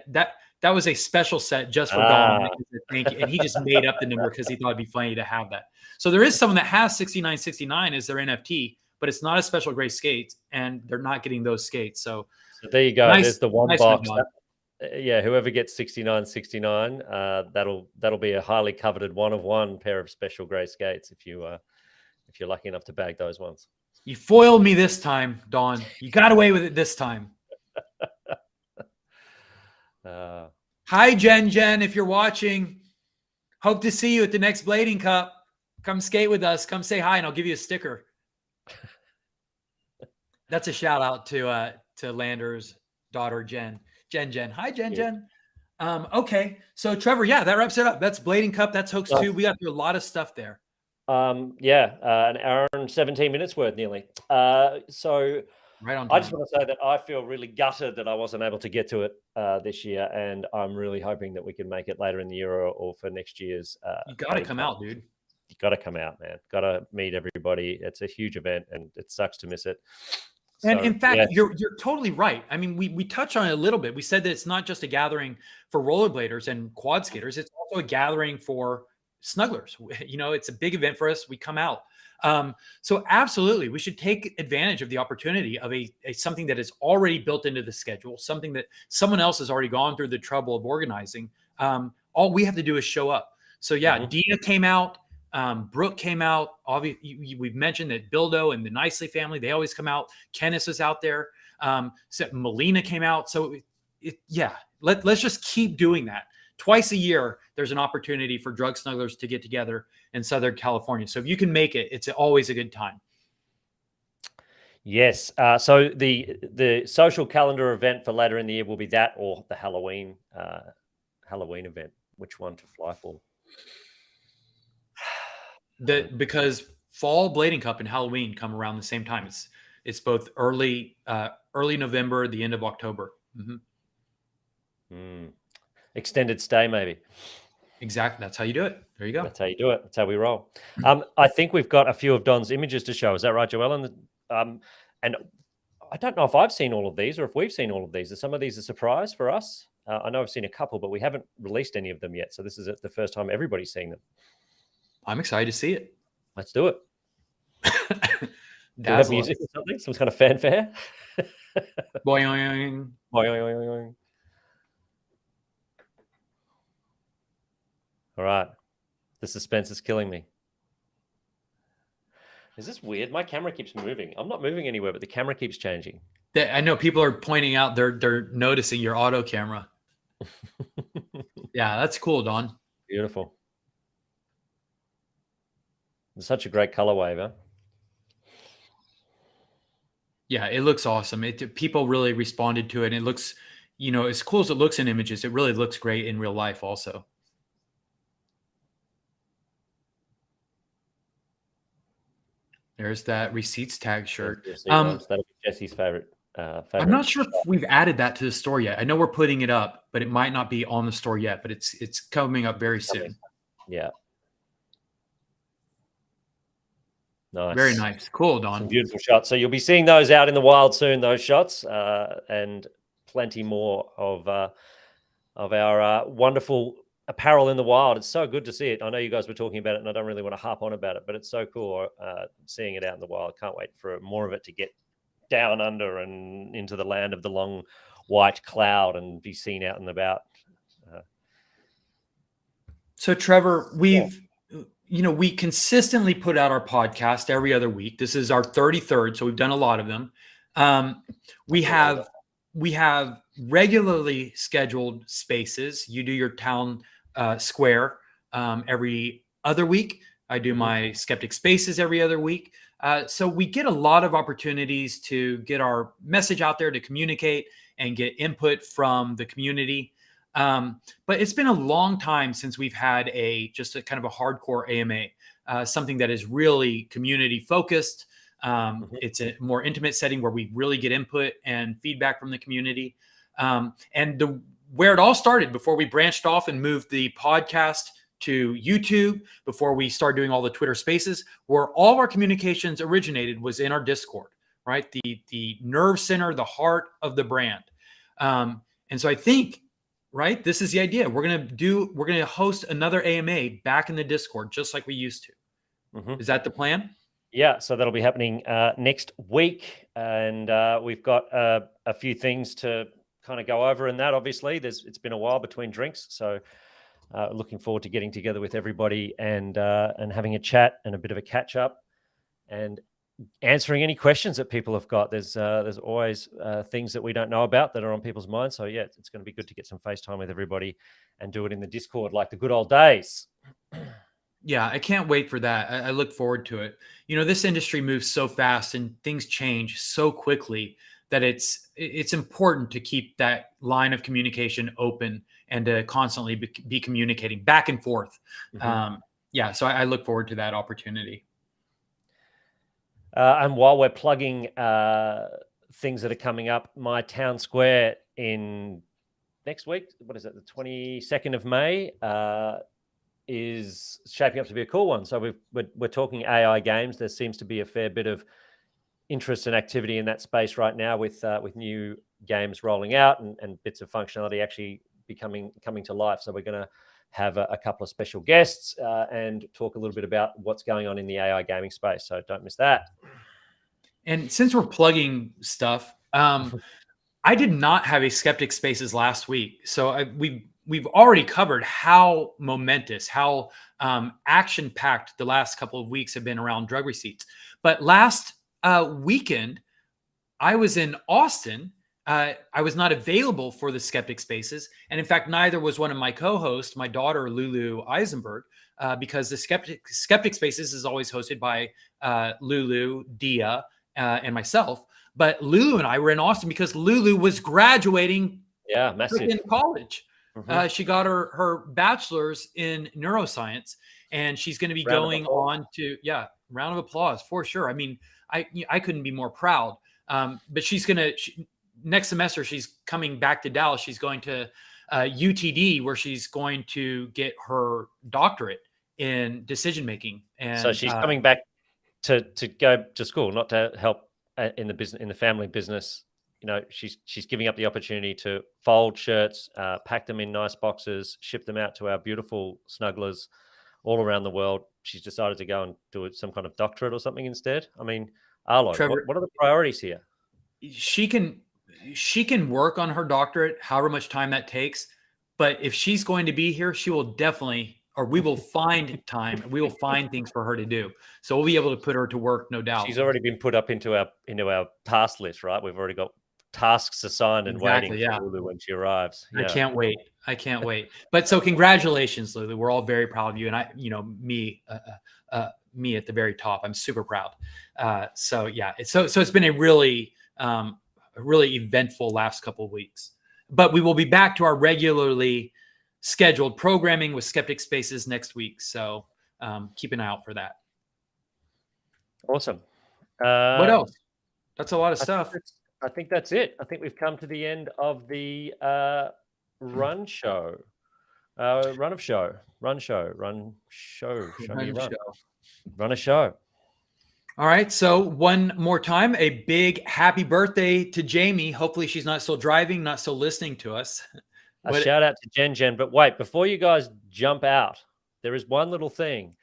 that was a special set just for Don. Thank you. And he just made up the number because he thought it'd be funny to have that. So there is someone that has 6969 as their NFT, but it's not a special gray skate, and they're not getting those skates. So there you go. There's the one box. Yeah, whoever gets 6969, that'll be a highly coveted one-of-one pair of special gray skates if you're lucky enough to bag those ones. You foiled me this time, Don. You got away with it this time. Hi, Jen, if you're watching. Hope to see you at the next Blading Cup. Come skate with us. Come say hi, and I'll give you a sticker. That's a shout out to Lander's daughter, Jen. Jen. Hi, Jen. Okay, so Trevor, yeah, that wraps it up. That's Blading Cup. That's Hoax 2. We got through a lot of stuff there. An hour and 17 minutes worth nearly. So right on time. I just want to say that I feel really gutted that I wasn't able to get to it this year, and I'm really hoping that we can make it later in the year or for next year's. You got to come out, dude. You got to come out, man. Got to meet everybody. It's a huge event, and it sucks to miss it. And in fact, you're totally right. I mean, we touched on it a little bit. We said that it's not just a gathering for rollerbladers and quad skaters. It's also a gathering for snugglers. It's a big event for us. We come out. So absolutely, we should take advantage of the opportunity of a something that is already built into the schedule, something that someone else has already gone through the trouble of organizing. All we have to do is show up. So yeah, Dia came out. Brooke came out. Obviously, we've mentioned that Bildo and the Nicely family, they always come out. Kenneth was out there. So Melina came out. So let's just keep doing that. Twice a year, there's an opportunity for drug snugglers to get together in Southern California. So if you can make it, it's always a good time. Yes. So the social calendar event for later in the year will be that, or the Halloween event. Which one to fly for? Because Fall Blading Cup and Halloween come around the same time. It's both early November, the end of October. Extended stay, maybe. Exactly. That's how you do it. There you go. That's how you do it. That's how we roll. I think we've got a few of Don's images to show. Is that right, Joel? And I don't know if I've seen all of these or if we've seen all of these. Are some of these a surprise for us? I know I've seen a couple, but we haven't released any of them yet. So this is the first time everybody's seeing them. I'm excited to see it. Let's do it. Do we have music or something? Some kind of fanfare? Boing. Boing. All right. The suspense is killing me. Is this weird? My camera keeps moving. I'm not moving anywhere, but the camera keeps changing. I know people are pointing out they're noticing your auto camera. Yeah, that's cool, Don. Beautiful. It's such a great color wave, huh? Yeah, it looks awesome. People really responded to it. And it looks, as cool as it looks in images, it really looks great in real life also. There's that receipts tag shirt. That'll be Jesse's favorite. I'm not sure if we've added that to the store yet. I know we're putting it up, but it might not be on the store yet. But it's coming up very soon. Yeah. Nice. Very nice. Cool, Some Don. beautiful shots. So you'll be seeing those out in the wild soon, those shots, and plenty more of our wonderful apparel in the wild. It's so good to see it. I know you guys were talking about it, and I don't really want to harp on about it, but it's so cool seeing it out in the wild. Can't wait for more of it to get down under and into the land of the long white cloud and be seen out and about. So Trevor, we consistently put out our podcast every other week. This is our 33rd, so we've done a lot of them. We have regularly scheduled spaces. You do your town square every other week. I do my Skeptic Spaces every other week. So we get a lot of opportunities to get our message out there, to communicate and get input from the community. But it's been a long time since we've had just a kind of a hardcore AMA, something that is really community focused. It's a more intimate setting where we really get input and feedback from the community. And where it all started before we branched off and moved the podcast to YouTube, before we started doing all the Twitter spaces, where all of our communications originated was in our Discord, right? The nerve center, the heart of the brand. And so I think, right, this is the idea. We're going to host another AMA back in the Discord, just like we used to. Is that the plan? Yeah, so that'll be happening next week, and we've got a few things to kind of go over in that. Obviously, it's been a while between drinks, so looking forward to getting together with everybody and having a chat and a bit of a catch up, and answering any questions that people have got. There's always things that we don't know about that are on people's minds. So yeah, it's going to be good to get some FaceTime with everybody and do it in the Discord like the good old days. Yeah, I can't wait for that. I look forward to it. This industry moves so fast and things change so quickly that it's important to keep that line of communication open and to constantly be communicating back and forth. Yeah, so I look forward to that opportunity. And while we're plugging things that are coming up, my town square in next week, what is it, the 22nd of May, is shaping up to be a cool one. So we're talking AI games. There seems to be a fair bit of interest and activity in that space right now with new games rolling out and bits of functionality actually coming to life. So we're going to have a couple of special guests and talk a little bit about what's going on in the AI gaming space. So don't miss that. And since we're plugging stuff, I did not have a Skeptic Spaces last week. So we've already covered how momentous, how action-packed the last couple of weeks have been around drug receipts. But last weekend, I was in Austin. I was not available for the Skeptic Spaces. And in fact, neither was one of my co-hosts, my daughter, Lulu Eisenberg, because the Skeptic Spaces is always hosted by Lulu, Dia, and myself. But Lulu and I were in Austin because Lulu was graduating in college. She got her bachelor's in neuroscience, and she's going to be going on to, round of applause for sure. I mean, I couldn't be more proud. But she's next semester, she's coming back to Dallas. She's going to UTD, where she's going to get her doctorate in decision making. And so she's coming back to go to school, not to help in the family business. She's giving up the opportunity to fold shirts, pack them in nice boxes, ship them out to our beautiful snugglers all around the world. She's decided to go and do some kind of doctorate or something instead. I mean, Arlo, Trevor, what are the priorities here? She can work on her doctorate, however much time that takes. But if she's going to be here, she will definitely, or we will find time. We will find things for her to do. So we'll be able to put her to work, no doubt. She's already been put up into our task list, right? We've already got tasks assigned and waiting for Lulu when she arrives. Yeah. I can't wait. But so congratulations, Lulu. We're all very proud of you. And me at the very top, I'm super proud. So it's been a really eventful last couple of weeks. But we will be back to our regularly scheduled programming with Skeptic Spaces next week. So keep an eye out for that. Awesome. What else? That's a lot of stuff. I think that's it. I think we've come to the end of the run show. Run a show. All right. So one more time, a big happy birthday to Jamie. Hopefully she's not still driving, not still listening to us. A shout out to Jen. But wait, before you guys jump out, there is one little thing,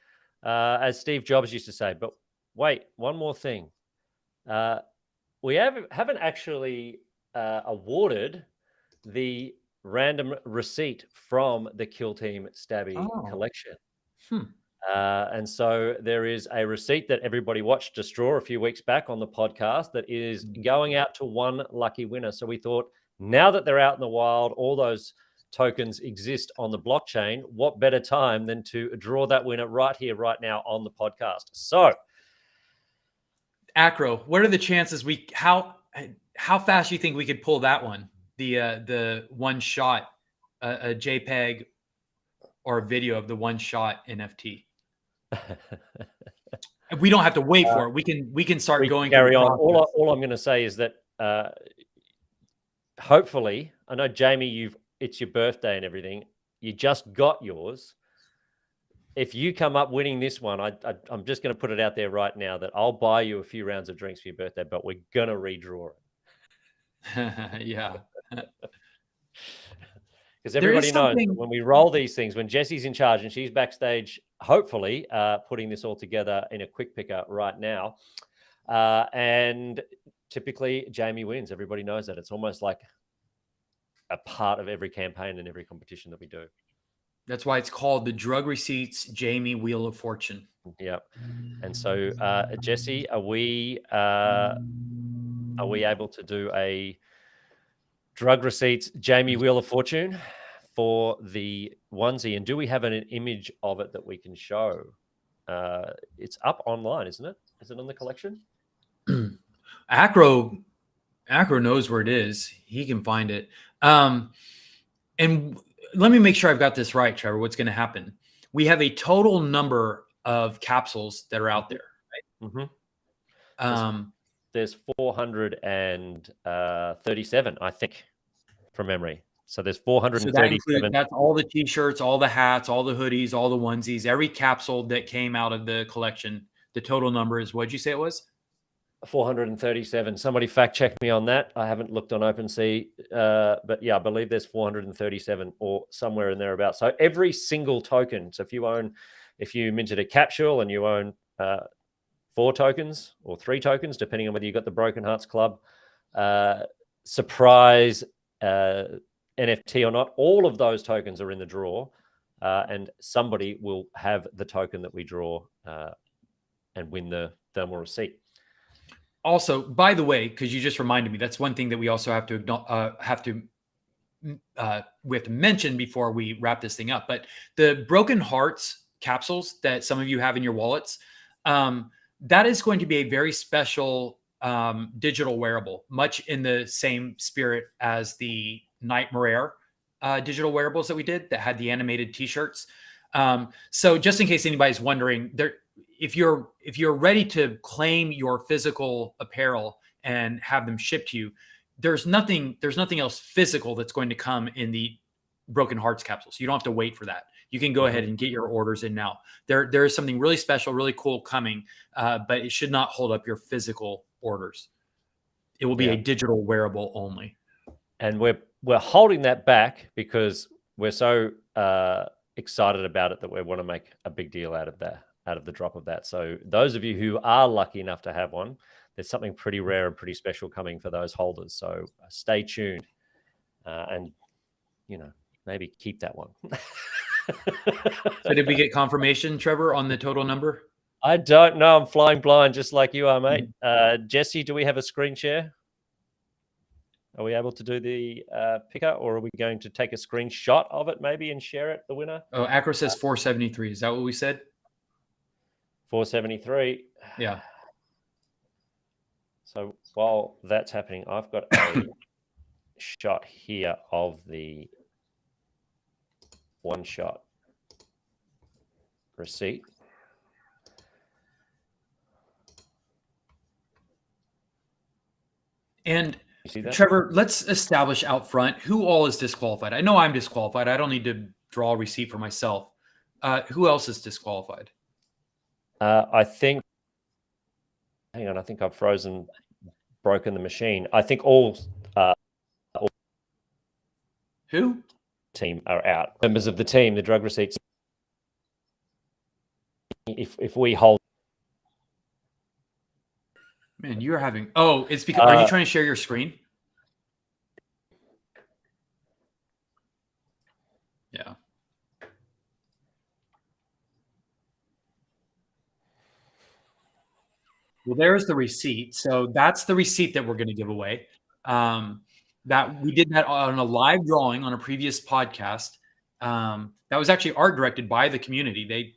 as Steve Jobs used to say. But wait, one more thing. We haven't actually awarded the random receipt from the Kill Team Stabby collection. And so there is a receipt that everybody watched us draw a few weeks back on the podcast that is going out to one lucky winner. So we thought, now that they're out in the wild, all those tokens exist on the blockchain, what better time than to draw that winner right here, right now on the podcast? So, Acro, what are the chances how fast do you think we could pull that one? The one shot, a JPEG or a video of the one shot NFT. We don't have to wait for it. We can start going. Carry on. All I'm going to say is that hopefully, I know Jamie, it's your birthday and everything. You just got yours. If you come up winning this one, I'm just going to put it out there right now that I'll buy you a few rounds of drinks for your birthday, but we're going to redraw it. Yeah. Because everybody knows that when we roll these things, when Jesse's in charge and she's backstage, hopefully putting this all together in a quick picker right now. And typically Jamie wins. Everybody knows that. It's almost like a part of every campaign and every competition that we do. That's why it's called the Drug Receipts Jamie Wheel of Fortune. Yep. And so, Jesse, are we able to do a Drug Receipts Jamie Wheel of Fortune for the onesie? And do we have an image of it that we can show? It's up online, isn't it? Is it on the collection? Acro knows where it is. He can find it. And let me make sure I've got this right, Trevor. What's going to happen? We have a total number of capsules that are out there, right? Mm-hmm. There's 437, I think, from memory. So there's 437. So that's all the T-shirts, all the hats, all the hoodies, all the onesies, every capsule that came out of the collection. The total number is, what'd you say it was? 437. Somebody fact check me on that. I haven't looked on OpenSea, but yeah, I believe there's 437 or somewhere in there about. So every single token. So if you minted a capsule and you own 4 tokens or 3 tokens, depending on whether you got the Broken Hearts Club surprise NFT or not, all of those tokens are in the draw, and somebody will have the token that we draw and win the thermal receipt. Also, by the way, because you just reminded me, that's one thing that we also have to mention before we wrap this thing up. But the Broken Hearts capsules that some of you have in your wallets, that is going to be a very special digital wearable, much in the same spirit as the Nightmare digital wearables that we did that had the animated T-shirts. So just in case anybody's wondering, if you're ready to claim your physical apparel and have them shipped to you, there's nothing else physical that's going to come in the Broken Hearts capsules. You don't have to wait for that. You can go ahead and get your orders in now. There is something really special, really cool coming, but it should not hold up your physical orders. It will be a digital wearable only. And we're holding that back because we're so excited about it that we want to make a big deal out of the drop of that. So those of you who are lucky enough to have one, there's something pretty rare and pretty special coming for those holders. So stay tuned, and maybe keep that one. So did we get confirmation, Trevor, on the total number? I don't know. I'm flying blind just like you are, mate. Jesse, do we have a screen share? Are we able to do the picker, or are we going to take a screenshot of it maybe and share it, the winner? Oh, Acro says 473. Is that what we said? 473. Yeah. So while that's happening, I've got a shot here of the one-shot receipt. And Trevor, let's establish out front who all is disqualified. I know I'm disqualified. I don't need to draw a receipt for myself. Who else is disqualified? I think hang on, I think I've broken the machine. I think all Who? team are out. Members of the team, the drug receipts. If we hold, Man, you're having. Oh, it's because. Are you trying to share your screen? Yeah. Well, there's the receipt. So that's the receipt that we're going to give away. That we did that on a live drawing on a previous podcast. That was actually art directed by the community.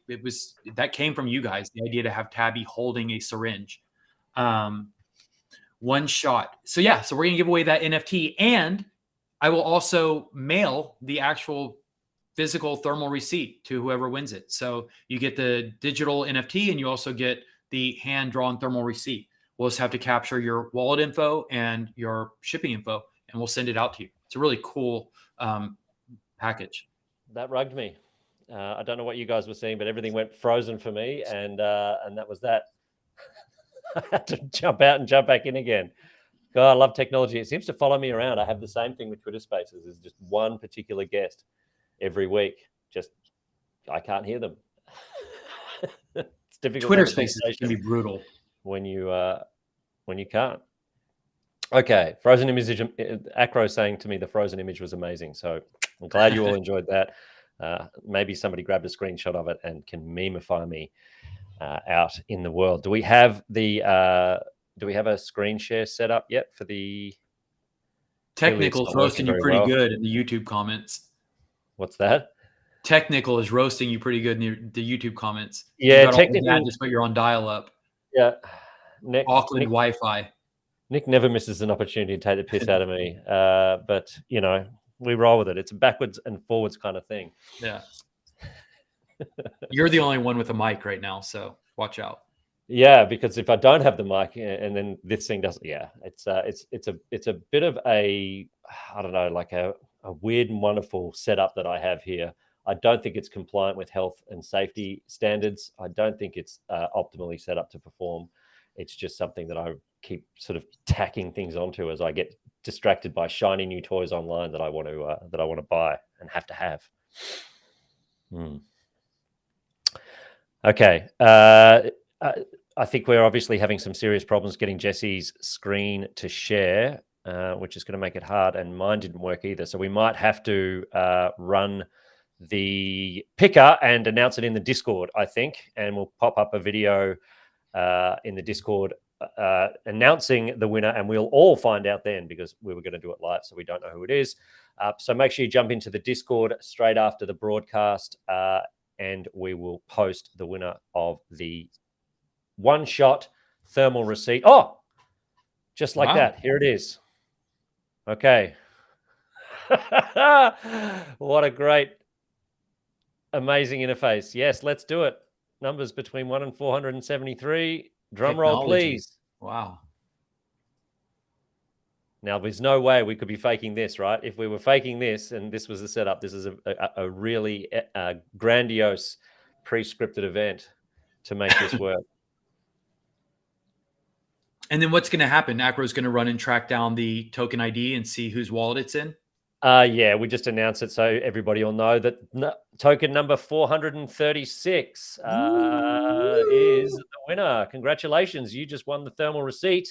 That came from you guys. The idea to have Tabby holding a syringe, one shot. So yeah, so we're gonna give away that NFT, and I will also mail the actual physical thermal receipt to whoever wins it. So you get the digital NFT, and you also get the hand-drawn thermal receipt. We'll just have to capture your wallet info and your shipping info, and we'll send it out to you. It's a really cool package. that rugged me. I don't know what you guys were seeing, but everything went frozen for me, and that was that. I had to jump out and jump back in again. God, I love technology. It seems to follow me around. I have the same thing with Twitter Spaces. There's just one particular guest every week. Just I can't hear them. It's difficult. Twitter Spaces can be brutal when you can't. Okay, frozen image. Acro saying to me the frozen image was amazing. So I'm glad you all enjoyed that. Maybe somebody grabbed a screenshot of it and can memeify me out in the world. Do we have a screen share set up yet for the Technical's roasting you pretty good in the YouTube comments. What's that? Technical is roasting you pretty good in the YouTube comments. Yeah, Technical. Just but you're on dial-up. Yeah, Auckland Wi-Fi. Nick never misses an opportunity to take the piss out of me. But you know, we roll with it. It's a backwards and forwards kind of thing. Yeah. You're the only one with a mic right now, so watch out. Yeah, because if I don't have the mic and then this thing doesn't, yeah, it's a bit of a, I don't know, like a weird and wonderful setup that I have here. I don't think it's compliant with health and safety standards. I don't think it's optimally set up to perform. It's just something that I keep sort of tacking things onto as I get distracted by shiny new toys online that I want to buy and have to have. Okay. I think we're obviously having some serious problems getting Jesse's screen to share, which is going to make it hard, and mine didn't work either. So we might have to run the picker and announce it in the Discord, I think, and we'll pop up a video in the Discord announcing the winner, and we'll all find out then because we were going to do it live, so we don't know who it is. So make sure you jump into the Discord straight after the broadcast, and we will post the winner of the one-shot thermal receipt. Oh, just like that. Here it is. Okay. What a great, amazing interface. Yes, let's do it. Numbers between 1 and 473. Drum roll, please. Wow. Now, there's no way we could be faking this, right? If we were faking this and this was the setup, this is a really grandiose pre-scripted event to make this work. And then what's going to happen? Acro's going to run and track down the token ID and see whose wallet it's in? Yeah, we just announced it so everybody will know that token number 436 is the winner. Congratulations. You just won the thermal receipt.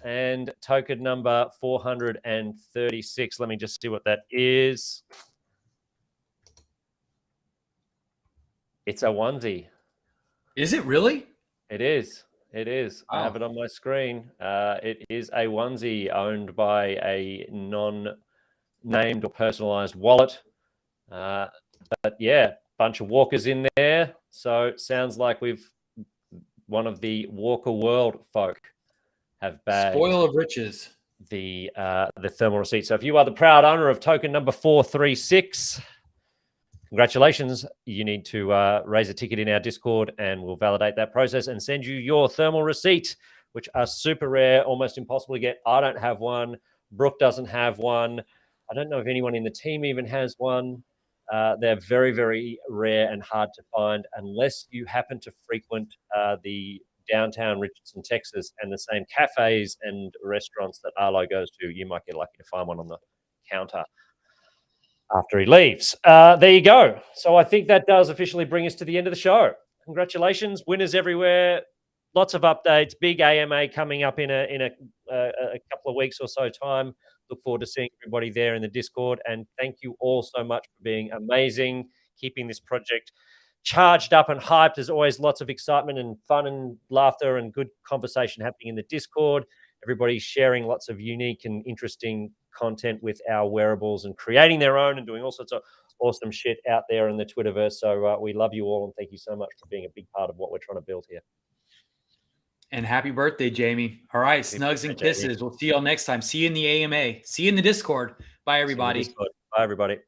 And token number 436. Let me just see what that is. It's a onesie. Is it really? It is. It is. Wow. I have it on my screen. It is a onesie owned by a non-named or personalized wallet. But yeah, bunch of walkers in there. So it sounds like one of the Walker World folk have bagged spoil of riches the thermal receipt. So if you are the proud owner of token number 436, congratulations. You need to raise a ticket in our Discord and we'll validate that process and send you your thermal receipt, which are super rare, almost impossible to get. I don't have one. Brooke doesn't have one. I don't know if anyone in the team even has one. They're very, very rare and hard to find unless you happen to frequent the downtown Richardson, Texas, and the same cafes and restaurants that Arlo goes to, you might get lucky to find one on the counter after he leaves. There you go. So I think that does officially bring us to the end of the show. Congratulations, winners everywhere. Lots of updates. Big AMA coming up in a couple of weeks or so time. Look forward to seeing everybody there in the Discord. And thank you all so much for being amazing, keeping this project charged up and hyped. There's always lots of excitement and fun and laughter and good conversation happening in the Discord. Everybody's sharing lots of unique and interesting content with our wearables and creating their own and doing all sorts of awesome shit out there in the Twitterverse. So we love you all and thank you so much for being a big part of what we're trying to build here. And happy birthday, Jamie. All right, snugs and kisses. Jamie. We'll see you all next time. See you in the AMA. See you in the Discord. Bye, everybody. Bye, everybody.